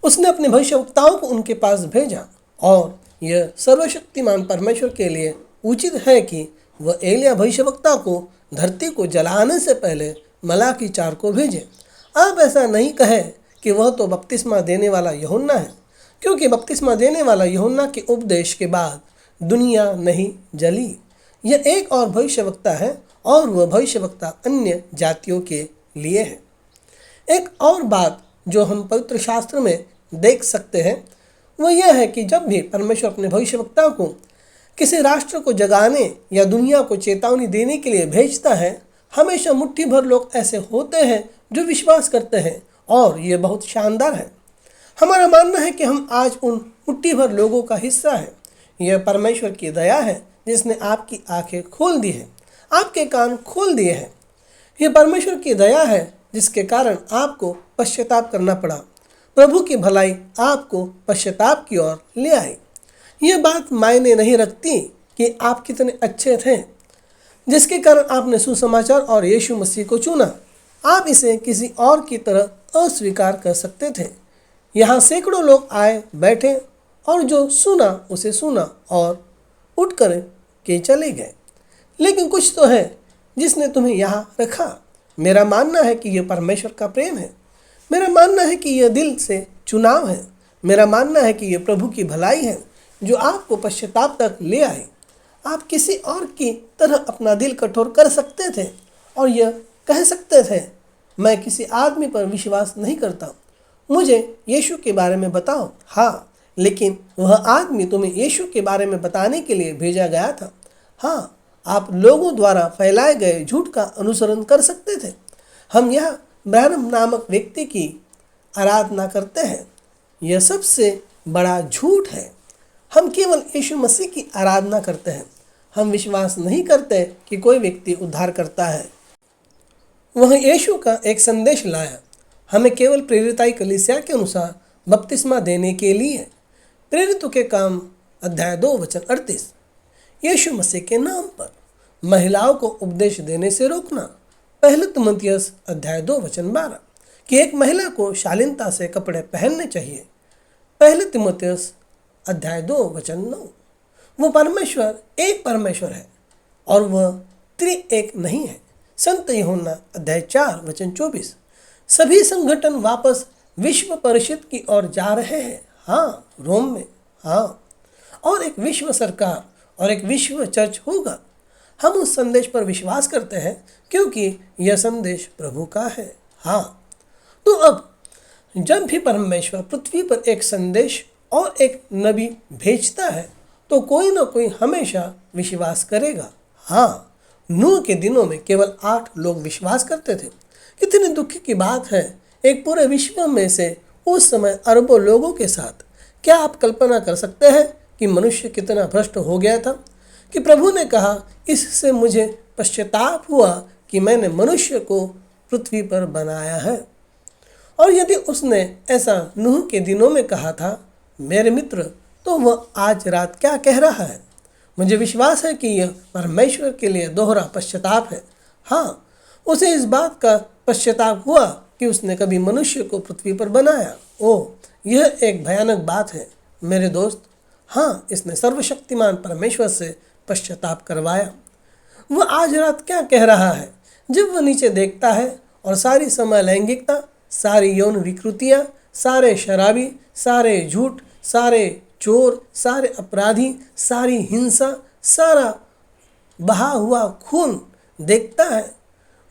Speaker 1: उसने अपने भविष्यवक्ताओं को उनके पास भेजा, और यह सर्वशक्तिमान परमेश्वर के लिए उचित है कि वह एलिया भविष्यवक्ता को धरती को जलाने से पहले मलाकी 4 को भेजे। आप ऐसा नहीं कहें कि वह तो बपतिस्मा देने वाला यूहन्ना है, क्योंकि बपतिस्मा देने वाला यूहन्ना के उपदेश के बाद दुनिया नहीं जली। यह एक और भविष्यवक्ता है, और वह भविष्यवक्ता अन्य जातियों के लिए है। एक और बात जो हम पवित्र शास्त्र में देख सकते हैं वह यह है कि जब भी परमेश्वर अपने भविष्यवक्ता को किसी राष्ट्र को जगाने या दुनिया को चेतावनी देने के लिए भेजता है, हमेशा मुट्ठी भर लोग ऐसे होते हैं जो विश्वास करते हैं, और ये बहुत शानदार है। हमारा मानना है कि हम आज उन मुट्ठी भर लोगों का हिस्सा है। यह परमेश्वर की दया है जिसने आपकी आंखें खोल दी है, आपके कान खोल दिए हैं। यह परमेश्वर की दया है जिसके कारण आपको पश्चाताप करना पड़ा। प्रभु की भलाई आपको पश्चाताप की ओर ले आई। यह बात मायने नहीं रखती कि आप कितने अच्छे थे, जिसके कारण आपने सुसमाचार और यीशु मसीह को चुना। आप इसे किसी और की तरह अस्वीकार कर सकते थे। यहाँ सैकड़ों लोग आए, बैठे, और जो सुना उसे सुना और उठ कर के चले गए। लेकिन कुछ तो है जिसने तुम्हें यहाँ रखा। मेरा मानना है कि यह परमेश्वर का प्रेम है। मेरा मानना है कि यह दिल से चुनाव है। मेरा मानना है कि यह प्रभु की भलाई है जो आपको पश्चाताप तक ले आए। आप किसी और की तरह अपना दिल कठोर कर सकते थे और यह कह सकते थे, मैं किसी आदमी पर विश्वास नहीं करता, मुझे यीशु के बारे में बताओ। हाँ, लेकिन वह आदमी तुम्हें यीशु के बारे में बताने के लिए भेजा गया था। हाँ, आप लोगों द्वारा फैलाए गए झूठ का अनुसरण कर सकते थे। हम यह ब्रैनम नामक व्यक्ति की आराधना करते हैं। यह सबसे बड़ा झूठ है। हम केवल यीशु मसीह की आराधना करते हैं। हम विश्वास नहीं करते कि कोई व्यक्ति उद्धार करता है। वह यीशु का एक संदेश लाया, हमें केवल प्रेरिताई कलीसिया के अनुसार बपतिस्मा देने के लिए। प्रेरितों के काम अध्याय 2 वचन 38। यीशु मसीह के नाम पर महिलाओं को उपदेश देने से रोकना। पहले तिमुथियुस अध्याय 2 वचन 12 कि एक महिला को शालीनता से कपड़े पहनने चाहिए। पहले तिमुथियुस अध्याय 2 वचन 9। वो परमेश्वर एक परमेश्वर है और वह त्रिएक नहीं है। संत यूहन्ना अध्याय 4 वचन 24। सभी संगठन वापस विश्व परिषद की ओर जा रहे हैं। हाँ, रोम में। हाँ, और एक विश्व सरकार और एक विश्व चर्च होगा। हम उस संदेश पर विश्वास करते हैं क्योंकि यह संदेश प्रभु का है। हाँ, तो अब जब भी परमेश्वर पृथ्वी पर एक संदेश और एक नबी भेजता है तो कोई ना कोई हमेशा विश्वास करेगा। हाँ, नूह के दिनों में केवल 8 लोग विश्वास करते थे। कितनी दुख की बात है, एक पूरे विश्व में से उस समय अरबों लोगों के साथ। क्या आप कल्पना कर सकते हैं कि मनुष्य कितना भ्रष्ट हो गया था कि प्रभु ने कहा, इससे मुझे पश्चाताप हुआ कि मैंने मनुष्य को पृथ्वी पर बनाया है। और यदि उसने ऐसा नूह के दिनों में कहा था, मेरे मित्र, तो वह आज रात क्या कह रहा है? मुझे विश्वास है कि यह परमेश्वर के लिए दोहरा पश्चाताप है। हाँ, उसे इस बात का पश्चाताप हुआ कि उसने कभी मनुष्य को पृथ्वी पर बनाया। ओह, यह एक भयानक बात है मेरे दोस्त। हाँ, इसने सर्वशक्तिमान परमेश्वर से पश्चाताप करवाया। वह आज रात क्या कह रहा है जब वह नीचे देखता है और सारी समय लैंगिकता, सारी यौन विकृतियाँ, सारे शराबी, सारे झूठ, सारे चोर, सारे अपराधी, सारी हिंसा, सारा बहा हुआ खून देखता है।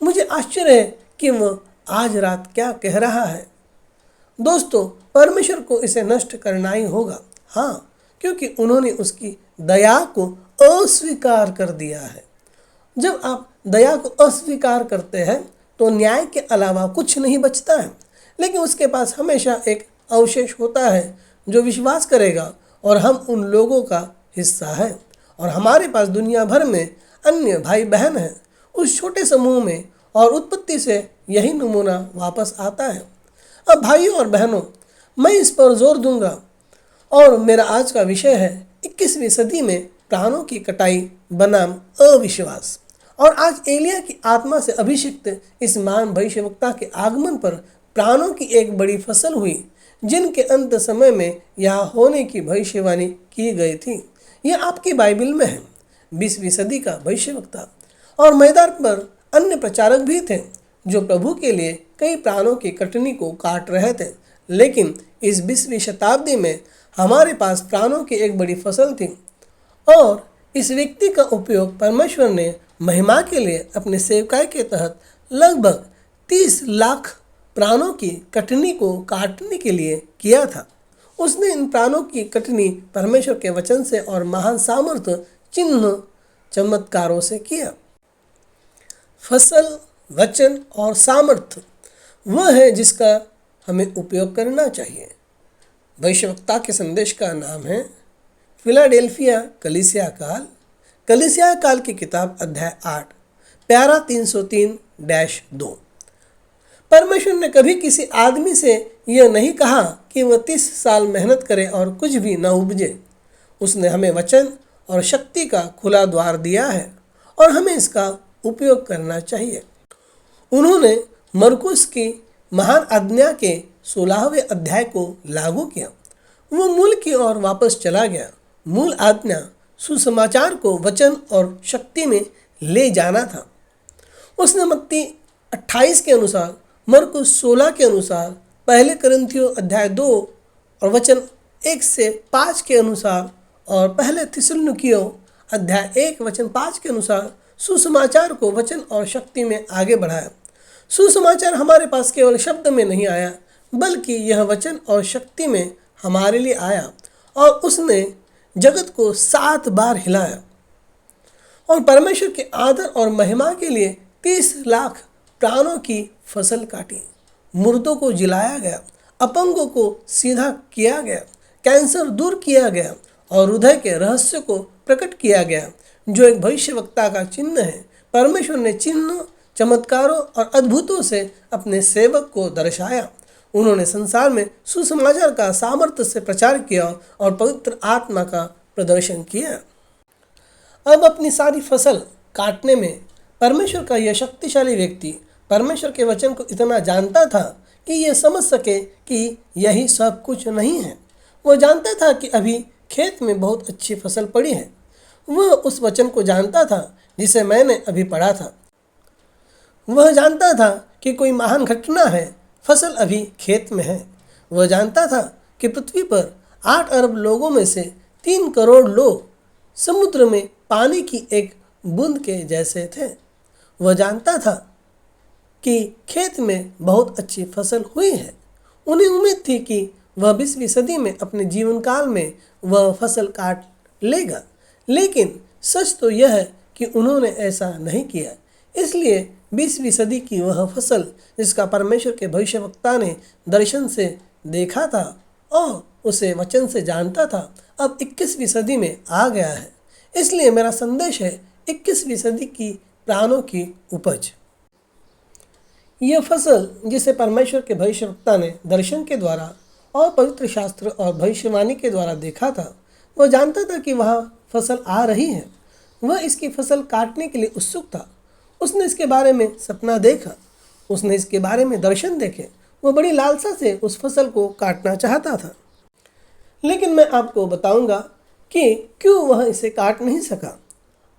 Speaker 1: मुझे आश्चर्य है कि वह आज रात क्या कह रहा है। दोस्तों, परमेश्वर को इसे नष्ट करना ही होगा। हाँ, क्योंकि उन्होंने उसकी दया को अस्वीकार कर दिया है। जब आप दया को अस्वीकार करते हैं तो न्याय के अलावा कुछ नहीं बचता है, लेकिन उसके पास हमेशा एक अवशेष होता है जो विश्वास करेगा और हम उन लोगों का हिस्सा है। और हमारे पास दुनिया भर में अन्य भाई बहन हैं। उस छोटे समूह में और उत्पत्ति से यही नमूना वापस आता है। अब भाइयों और बहनों, मैं इस पर जोर दूंगा और मेरा आज का विषय है 21वीं सदी में प्राणों की कटाई बनाम अविश्वास। और आज एलिया की आत्मा से अभिषिक्त इस महान भविष्यवक्ता के आगमन पर प्राणों की एक बड़ी फसल हुई, जिनके अंत समय में यहाँ होने की भविष्यवाणी की गई थी। यह आपकी बाइबल में है। 20वीं सदी का भविष्यवक्ता और मैदान पर अन्य प्रचारक भी थे जो प्रभु के लिए कई प्राणों की कटनी को काट रहे थे। लेकिन इस 20वीं शताब्दी में हमारे पास प्राणों की एक बड़ी फसल थी और इस व्यक्ति का उपयोग परमेश्वर ने महिमा के लिए अपने सेवकाई के तहत लगभग 30 लाख प्राणों की कटनी को काटने के लिए किया था। उसने इन प्राणों की कटनी परमेश्वर के वचन से और महान सामर्थ्य चिन्ह चमत्कारों से किया। फसल, वचन और सामर्थ्य वह है जिसका हमें उपयोग करना चाहिए। भविष्यवक्ता के संदेश का नाम है फिलाडेल्फिया कलीसिया काल की किताब अध्याय 8 प्यारा 303-2। परमेश्वर ने कभी किसी आदमी से यह नहीं कहा कि वह 30 साल मेहनत करे और कुछ भी न उपजे। उसने हमें वचन और शक्ति का खुला द्वार दिया है और हमें इसका उपयोग करना चाहिए। उन्होंने मरकुस की महान आज्ञा के 16वें अध्याय को लागू किया। वो मूल की ओर वापस चला गया। मूल आज्ञा सुसमाचार को वचन और शक्ति में ले जाना था। उसने मत्ती 28 के अनुसार, मरकुस 16 के अनुसार, पहले कुरिन्थियों अध्याय 2 और वचन 1 से 5 के अनुसार और पहले थिस्सलुनीकियों अध्याय 1 वचन 5 के अनुसार सुसमाचार को वचन और शक्ति में आगे बढ़ाया। सुसमाचार हमारे पास केवल शब्द में नहीं आया, बल्कि यह वचन और शक्ति में हमारे लिए आया और उसने जगत को 7 बार हिलाया और परमेश्वर के आदर और महिमा के लिए 30 लाख प्राणों की फसल काटी। मुर्दों को जिलाया गया, अपंगों को सीधा किया गया, कैंसर दूर किया गया और हृदय के रहस्य को प्रकट किया गया, जो एक भविष्यवक्ता का चिन्ह है। परमेश्वर ने चिन्ह, चमत्कारों और अद्भुतों से अपने सेवक को दर्शाया। उन्होंने संसार में सुसमाचार का सामर्थ्य से प्रचार किया और पवित्र आत्मा का प्रदर्शन किया। अब अपनी सारी फसल काटने में परमेश्वर का यह शक्तिशाली व्यक्ति परमेश्वर के वचन को इतना जानता था कि यह समझ सके कि यही सब कुछ नहीं है। वह जानता था कि अभी खेत में बहुत अच्छी फसल पड़ी है। वह उस वचन को जानता था जिसे मैंने अभी पढ़ा था। वह जानता था कि कोई महान घटना है, फसल अभी खेत में है। वह जानता था कि पृथ्वी पर 8 अरब लोगों में से 3 करोड़ लोग समुद्र में पानी की एक बूंद के जैसे थे। वह जानता था कि खेत में बहुत अच्छी फसल हुई है। उन्हें उम्मीद थी कि वह 20वीं सदी में अपने जीवन काल में वह फसल काट लेगा, लेकिन सच तो यह है कि उन्होंने ऐसा नहीं किया। इसलिए 20वीं सदी की वह फसल जिसका परमेश्वर के भविष्यवक्ता ने दर्शन से देखा था और उसे वचन से जानता था, अब 21वीं सदी में आ गया है। इसलिए मेरा संदेश है 21वीं सदी की प्राणों की उपज। यह फसल जिसे परमेश्वर के भविष्यवक्ता ने दर्शन के द्वारा और पवित्र शास्त्र और भविष्यवाणी के द्वारा देखा था, वह जानता था कि वह फसल आ रही है। वह इसकी फसल काटने के लिए उत्सुक था। उसने इसके बारे में सपना देखा, उसने इसके बारे में दर्शन देखे। वह बड़ी लालसा से उस फसल को काटना चाहता था, लेकिन मैं आपको बताऊंगा कि क्यों वह इसे काट नहीं सका।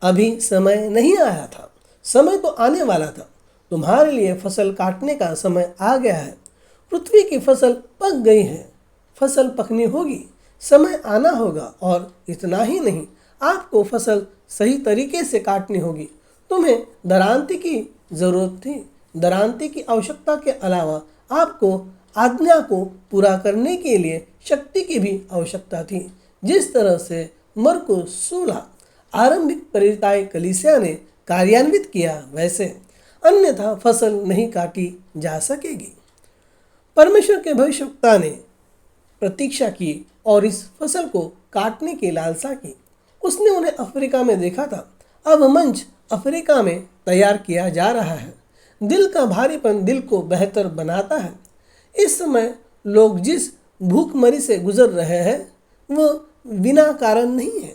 Speaker 1: अभी समय नहीं आया था, समय तो आने वाला था। तुम्हारे लिए फसल काटने का समय आ गया है। पृथ्वी की फसल पक गई है, फसल पकनी होगी, समय आना होगा। और इतना ही नहीं, आपको फसल सही तरीके से काटनी होगी। तुम्हें दरांती की ज़रूरत थी। दरांती की आवश्यकता के अलावा आपको आज्ञा को पूरा करने के लिए शक्ति की भी आवश्यकता थी। जिस तरह से मरकुस 16 आरंभिक परिताय कलीसिया ने कार्यान्वित किया, वैसे अन्यथा फसल नहीं काटी जा सकेगी। परमेश्वर के भविष्यवक्ता ने प्रतीक्षा की और इस फसल को काटने की लालसा की। उसने उन्हें अफ्रीका में देखा था। अब मंच अफ्रीका में तैयार किया जा रहा है। दिल का भारीपन दिल को बेहतर बनाता है। इस समय लोग जिस भूखमरी से गुजर रहे हैं वह बिना कारण नहीं है।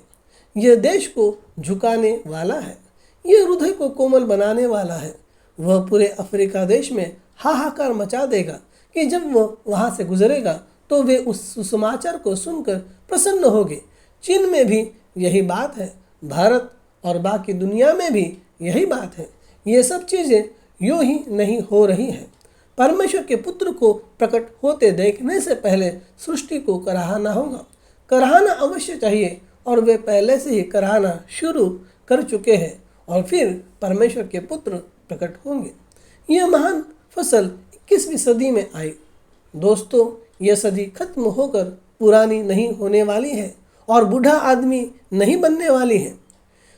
Speaker 1: यह देश को झुकाने वाला है, यह हृदय को कोमल बनाने वाला है। वह पूरे अफ्रीका देश में हाहाकार मचा देगा कि जब वह वहाँ से गुजरेगा तो वे उस सुसमाचार को सुनकर प्रसन्न होंगे। चीन में भी यही बात है, भारत और बाकी दुनिया में भी यही बात है। ये सब चीज़ें यूँ ही नहीं हो रही हैं। परमेश्वर के पुत्र को प्रकट होते देखने से पहले सृष्टि को कराहना होगा। कराहना अवश्य चाहिए और वे पहले से ही कराहना शुरू कर चुके हैं और फिर परमेश्वर के पुत्र प्रकट होंगे। यह महान फसल 21वीं सदी में आई। दोस्तों, यह सदी खत्म होकर पुरानी नहीं होने वाली है और बूढ़ा आदमी नहीं बनने वाली है।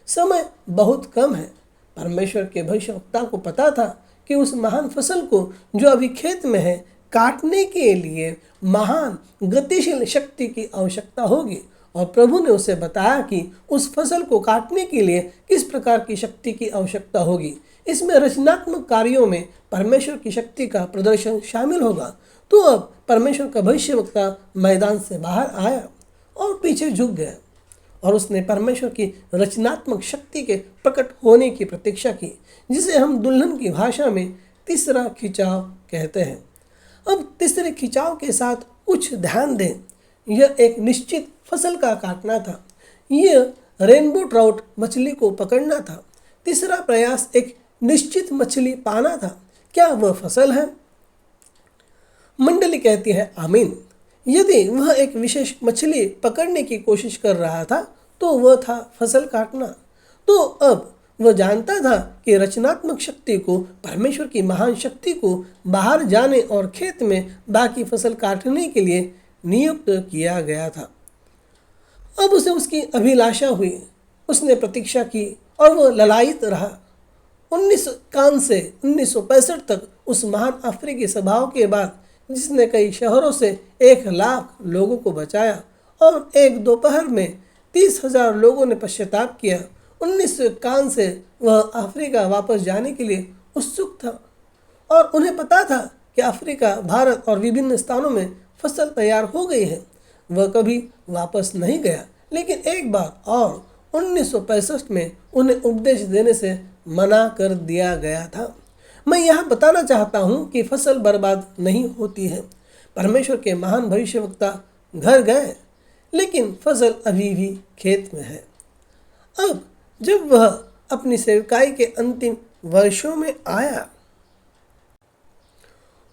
Speaker 1: समय बहुत कम है। परमेश्वर के भविष्यवक्ता को पता था कि उस महान फसल को जो अभी खेत में है काटने के लिए महान गतिशील शक्ति की आवश्यकता होगी और प्रभु ने उसे बताया कि उस फसल को काटने के लिए किस प्रकार की शक्ति की आवश्यकता होगी। इसमें रचनात्मक कार्यों में परमेश्वर की शक्ति का प्रदर्शन शामिल होगा। तो अब परमेश्वर का भविष्यवक्ता मैदान से बाहर आया और पीछे झुक गया और उसने परमेश्वर की रचनात्मक शक्ति के प्रकट होने की प्रतीक्षा की, जिसे हम दुल्हन की भाषा में तीसरा खिंचाव कहते हैं। अब तीसरे खिंचाव के साथ कुछ ध्यान दें। यह एक निश्चित फसल का काटना था। यह रेनबो ट्राउट मछली को पकड़ना था। तीसरा प्रयास एक निश्चित मछली पाना था। क्या वह फसल है? मंडली कहती है आमीन। यदि वह एक विशेष मछली पकड़ने की कोशिश कर रहा था तो वह था फसल काटना। तो अब वह जानता था कि रचनात्मक शक्ति को, परमेश्वर की महान शक्ति को बाहर जाने और खेत में बाकी फसल काटने के लिए नियुक्त किया गया था। अब उसे उसकी अभिलाषा हुई। उसने प्रतीक्षा की और वह ललायित रहा। 1961 से 1965 तक उस महान अफ्रीकी सभाओं के बाद, जिसने कई शहरों से 1 लाख लोगों को बचाया और एक दोपहर में 30,000 लोगों ने पश्चाताप किया, 1951 से वह अफ्रीका वापस जाने के लिए उत्सुक था और उन्हें पता था कि अफ्रीका, भारत और विभिन्न स्थानों में फसल तैयार हो गई है। वह कभी वापस नहीं गया, लेकिन एक बार और 1965 में उन्हें उपदेश देने से मना कर दिया गया था। मैं यहाँ बताना चाहता हूँ कि फसल बर्बाद नहीं होती है। परमेश्वर के महान भविष्यवक्ता घर गए, लेकिन फसल अभी भी खेत में है। अब जब वह अपनी सेवकाई के अंतिम वर्षों में आया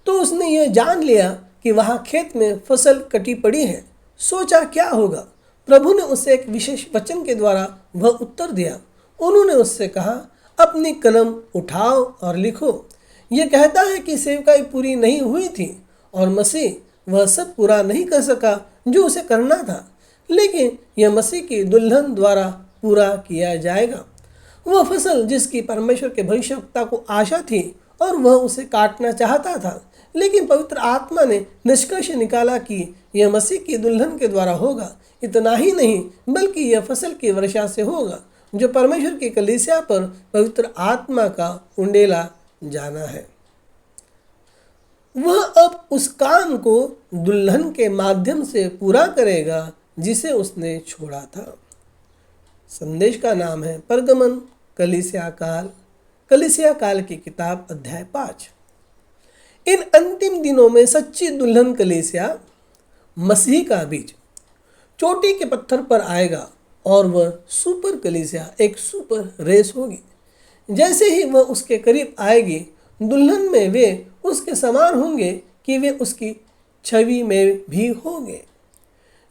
Speaker 1: तो उसने यह जान लिया कि वहाँ खेत में फसल कटी पड़ी है। सोचा क्या होगा। प्रभु ने उसे एक विशेष वचन के द्वारा वह उत्तर दिया। उन्होंने उससे कहा, अपनी कलम उठाओ और लिखो। यह कहता है कि सेवकाई पूरी नहीं हुई थी और मसीह वह सब पूरा नहीं कर सका जो उसे करना था, लेकिन यह मसीह की दुल्हन द्वारा पूरा किया जाएगा। वह फसल जिसकी परमेश्वर के भविष्यवक्ता को आशा थी और वह उसे काटना चाहता था, लेकिन पवित्र आत्मा ने निष्कर्ष निकाला कि यह मसीह की दुल्हन के द्वारा होगा। इतना ही नहीं, बल्कि यह फसल की वर्षा से होगा जो परमेश्वर की कलीसिया पर पवित्र आत्मा का उंडेला जाना है। वह अब उस काम को दुल्हन के माध्यम से पूरा करेगा जिसे उसने छोड़ा था। संदेश का नाम है परगमन कलीसिया काल की किताब अध्याय 5। इन अंतिम दिनों में सच्ची दुल्हन कलीसिया मसीह का बीज चोटी के पत्थर पर आएगा और वह सुपर कलीसिया एक सुपर रेस होगी। जैसे ही वह उसके करीब आएगी, दुल्हन में वे उसके समान होंगे कि वे उसकी छवि में भी होंगे।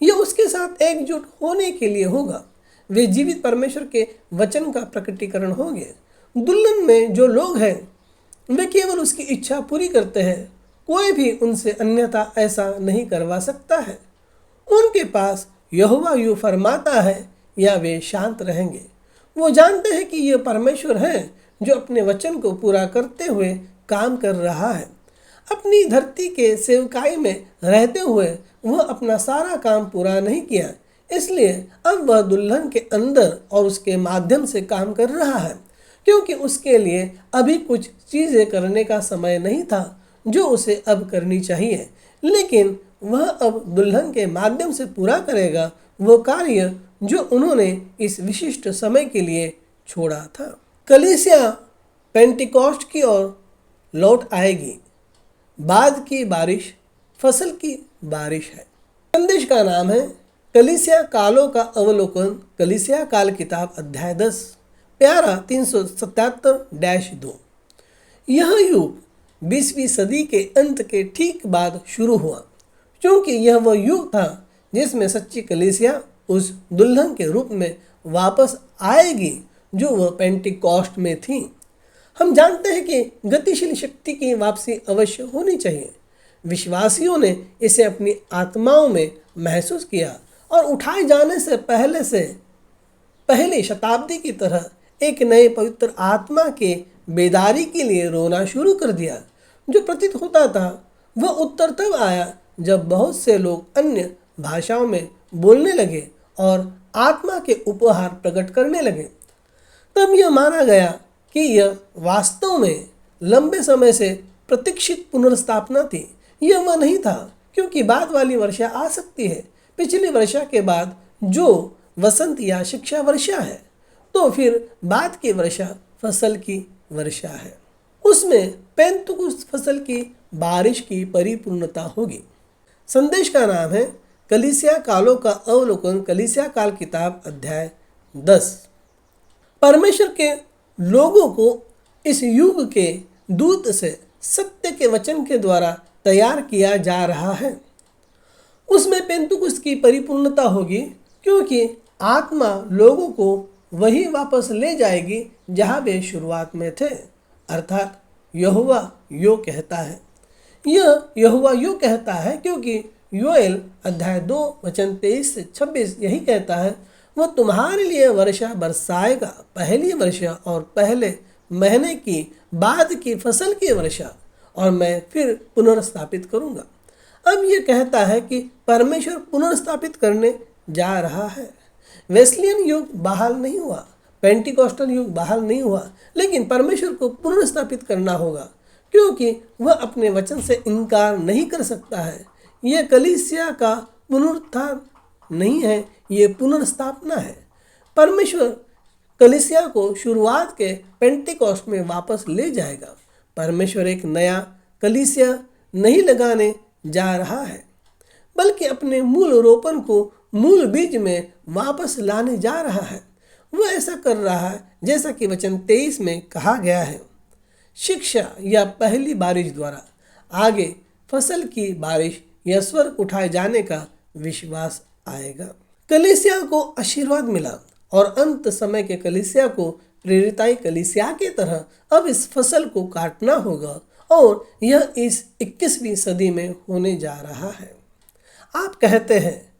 Speaker 1: यह उसके साथ एकजुट होने के लिए होगा। वे जीवित परमेश्वर के वचन का प्रकटीकरण होंगे। दुल्हन में जो लोग हैं वे केवल उसकी इच्छा पूरी करते हैं। कोई भी उनसे अन्यथा ऐसा नहीं करवा सकता है। उनके पास यहोवा यूँ फरमाता है, या वे शांत रहेंगे। वो जानते हैं कि यह परमेश्वर है जो अपने वचन को पूरा करते हुए काम कर रहा है। अपनी धरती के सेवकाई में रहते हुए वह अपना सारा काम पूरा नहीं किया, इसलिए अब वह दुल्हन के अंदर और उसके माध्यम से काम कर रहा है, क्योंकि उसके लिए अभी कुछ चीज़ें करने का समय नहीं था जो उसे अब करनी चाहिए, लेकिन वह अब दुल्हन के माध्यम से पूरा करेगा वो कार्य जो उन्होंने इस विशिष्ट समय के लिए छोड़ा था। कलीसिया पेंटिकॉस्ट की ओर लौट आएगी। बाद की बारिश फसल की बारिश है। संदेश का नाम है कलीसिया कालों का अवलोकन, कलीसिया काल किताब अध्याय 10, प्यारा 377-2। यह युग 20वीं सदी के अंत के ठीक बाद शुरू हुआ, क्योंकि यह वह युग था जिसमें सच्ची कलीसिया उस दुल्हन के रूप में वापस आएगी जो वह पेंटिकॉस्ट में थी। हम जानते हैं कि गतिशील शक्ति की वापसी अवश्य होनी चाहिए। विश्वासियों ने इसे अपनी आत्माओं में महसूस किया और उठाए जाने से पहली शताब्दी की तरह एक नए पवित्र आत्मा के बेदारी के लिए रोना शुरू कर दिया। जो प्रतीत होता था वह उत्तर तब आया जब बहुत से लोग अन्य भाषाओं में बोलने लगे और आत्मा के उपहार प्रकट करने लगे। तब यह माना गया कि यह वास्तव में लंबे समय से प्रतीक्षित पुनर्स्थापना थी। यह वह नहीं था, क्योंकि बाद वाली वर्षा आ सकती है, पिछली वर्षा के बाद जो वसंत या शिक्षा वर्षा है, तो फिर बाद की वर्षा फसल की वर्षा है। उसमें पेंतुकुस्त फसल की बारिश की परिपूर्णता होगी। संदेश का नाम है कलीसिया कालों का अवलोकन, कलीसिया काल किताब अध्याय 10। परमेश्वर के लोगों को इस युग के दूत से सत्य के वचन के द्वारा तैयार किया जा रहा है। उसमें पेंतुकुस्त की परिपूर्णता होगी, क्योंकि आत्मा लोगों को वही वापस ले जाएगी जहाँ वे शुरुआत में थे, अर्थात यहोवा यो कहता है। यह यहोवा यो कहता है क्योंकि योएल अध्याय 2 वचन 23 से 26 यही कहता है, वह तुम्हारे लिए वर्षा बरसाएगा, पहली वर्षा और पहले महीने की बाद की फसल की वर्षा, और मैं फिर पुनर्स्थापित करूंगा। अब यह कहता है कि परमेश्वर पुनर्स्थापित करने जा रहा है। वेस्लियन युग बहाल नहीं हुआ, पेंटिकॉस्टल युग बहाल नहीं हुआ, लेकिन परमेश्वर को पुनर्स्थापित करना होगा, क्योंकि वह अपने वचन से इनकार नहीं कर सकता है। यह कलीसिया का पुनरुत्थान नहीं है, ये पुनर्स्थापना है। परमेश्वर कलीसिया को शुरुआत के पेंटिकॉस्ट में वापस ले जाएगा। परमेश्वर एक नया कलीसिया नहीं लगाने जा रहा है, बल्कि अपने मूल रोपण को मूल बीज में वापस लाने जा रहा है। वह ऐसा कर रहा है जैसा कि वचन 23 में कहा गया है। शिक्षा या पहली बारिश द्वारा आगे फसल की बारिश या स्वर्ग उठाए जाने का विश्वास आएगा। कलीसिया को आशीर्वाद मिला और अंत समय के कलीसिया को प्रेरिताई कलीसिया की तरह अब इस फसल को काटना होगा, और यह इस 21वीं सदी में होने जा रहा है। आप कहते हैं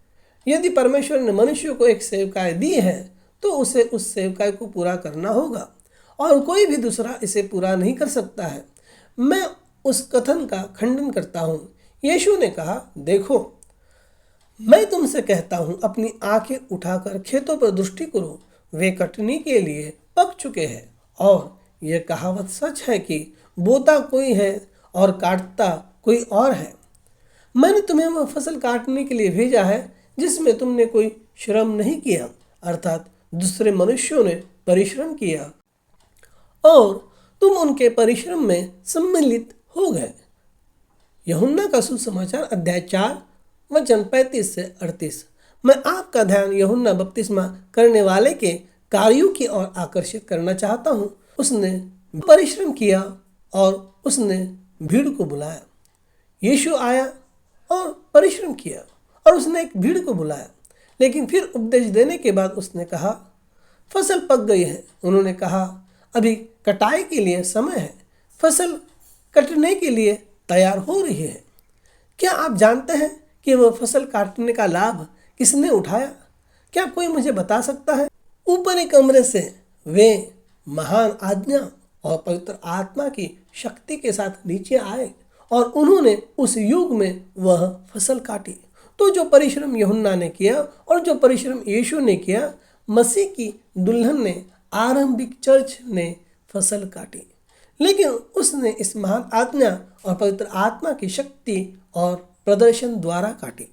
Speaker 1: यदि परमेश्वर ने मनुष्य को एक सेवकाई दी है तो उसे उस सेवकाई को पूरा करना होगा और कोई भी दूसरा इसे पूरा नहीं कर सकता है। मैं उस कथन का खंडन करता हूँ। यीशु ने कहा, देखो मैं तुमसे कहता हूँ, अपनी आंखें उठाकर खेतों पर दृष्टि करो, वे कटने के लिए पक चुके हैं। और यह कहावत सच है कि बोता कोई है और काटता कोई और है। मैंने तुम्हें वह फसल काटने के लिए भेजा है जिसमें तुमने कोई श्रम नहीं किया, अर्थात दूसरे मनुष्यों ने परिश्रम किया और तुम उनके परिश्रम में सम्मिलित हो गए। यूहन्ना का सुसमाचार अध्याय 4 वचन 35 से 38। मैं आपका ध्यान यूहन्ना बपतिस्मा करने वाले के कार्यों की ओर आकर्षित करना चाहता हूँ। उसने परिश्रम किया और उसने भीड़ को बुलाया। यीशु आया और परिश्रम किया और उसने एक भीड़ को बुलाया, लेकिन फिर उपदेश देने के बाद उसने कहा, फसल पक गई है। उन्होंने कहा, अभी कटाई के लिए समय है, फसल कटने के लिए तैयार हो रही है। क्या आप जानते हैं कि वह फसल काटने का लाभ किसने उठाया? क्या कोई मुझे बता सकता है? ऊपरी कमरे से वे महान आज्ञा और पवित्र आत्मा की शक्ति के साथ नीचे आए और उन्होंने उस युग में वह फसल काटी। तो जो परिश्रम यूहन्ना ने किया और जो परिश्रम यीशु ने किया, मसीह की दुल्हन ने, आरंभिक चर्च ने फसल काटी, लेकिन उसने इस महान आज्ञा और पवित्र आत्मा की शक्ति और प्रदर्शन द्वारा काटी।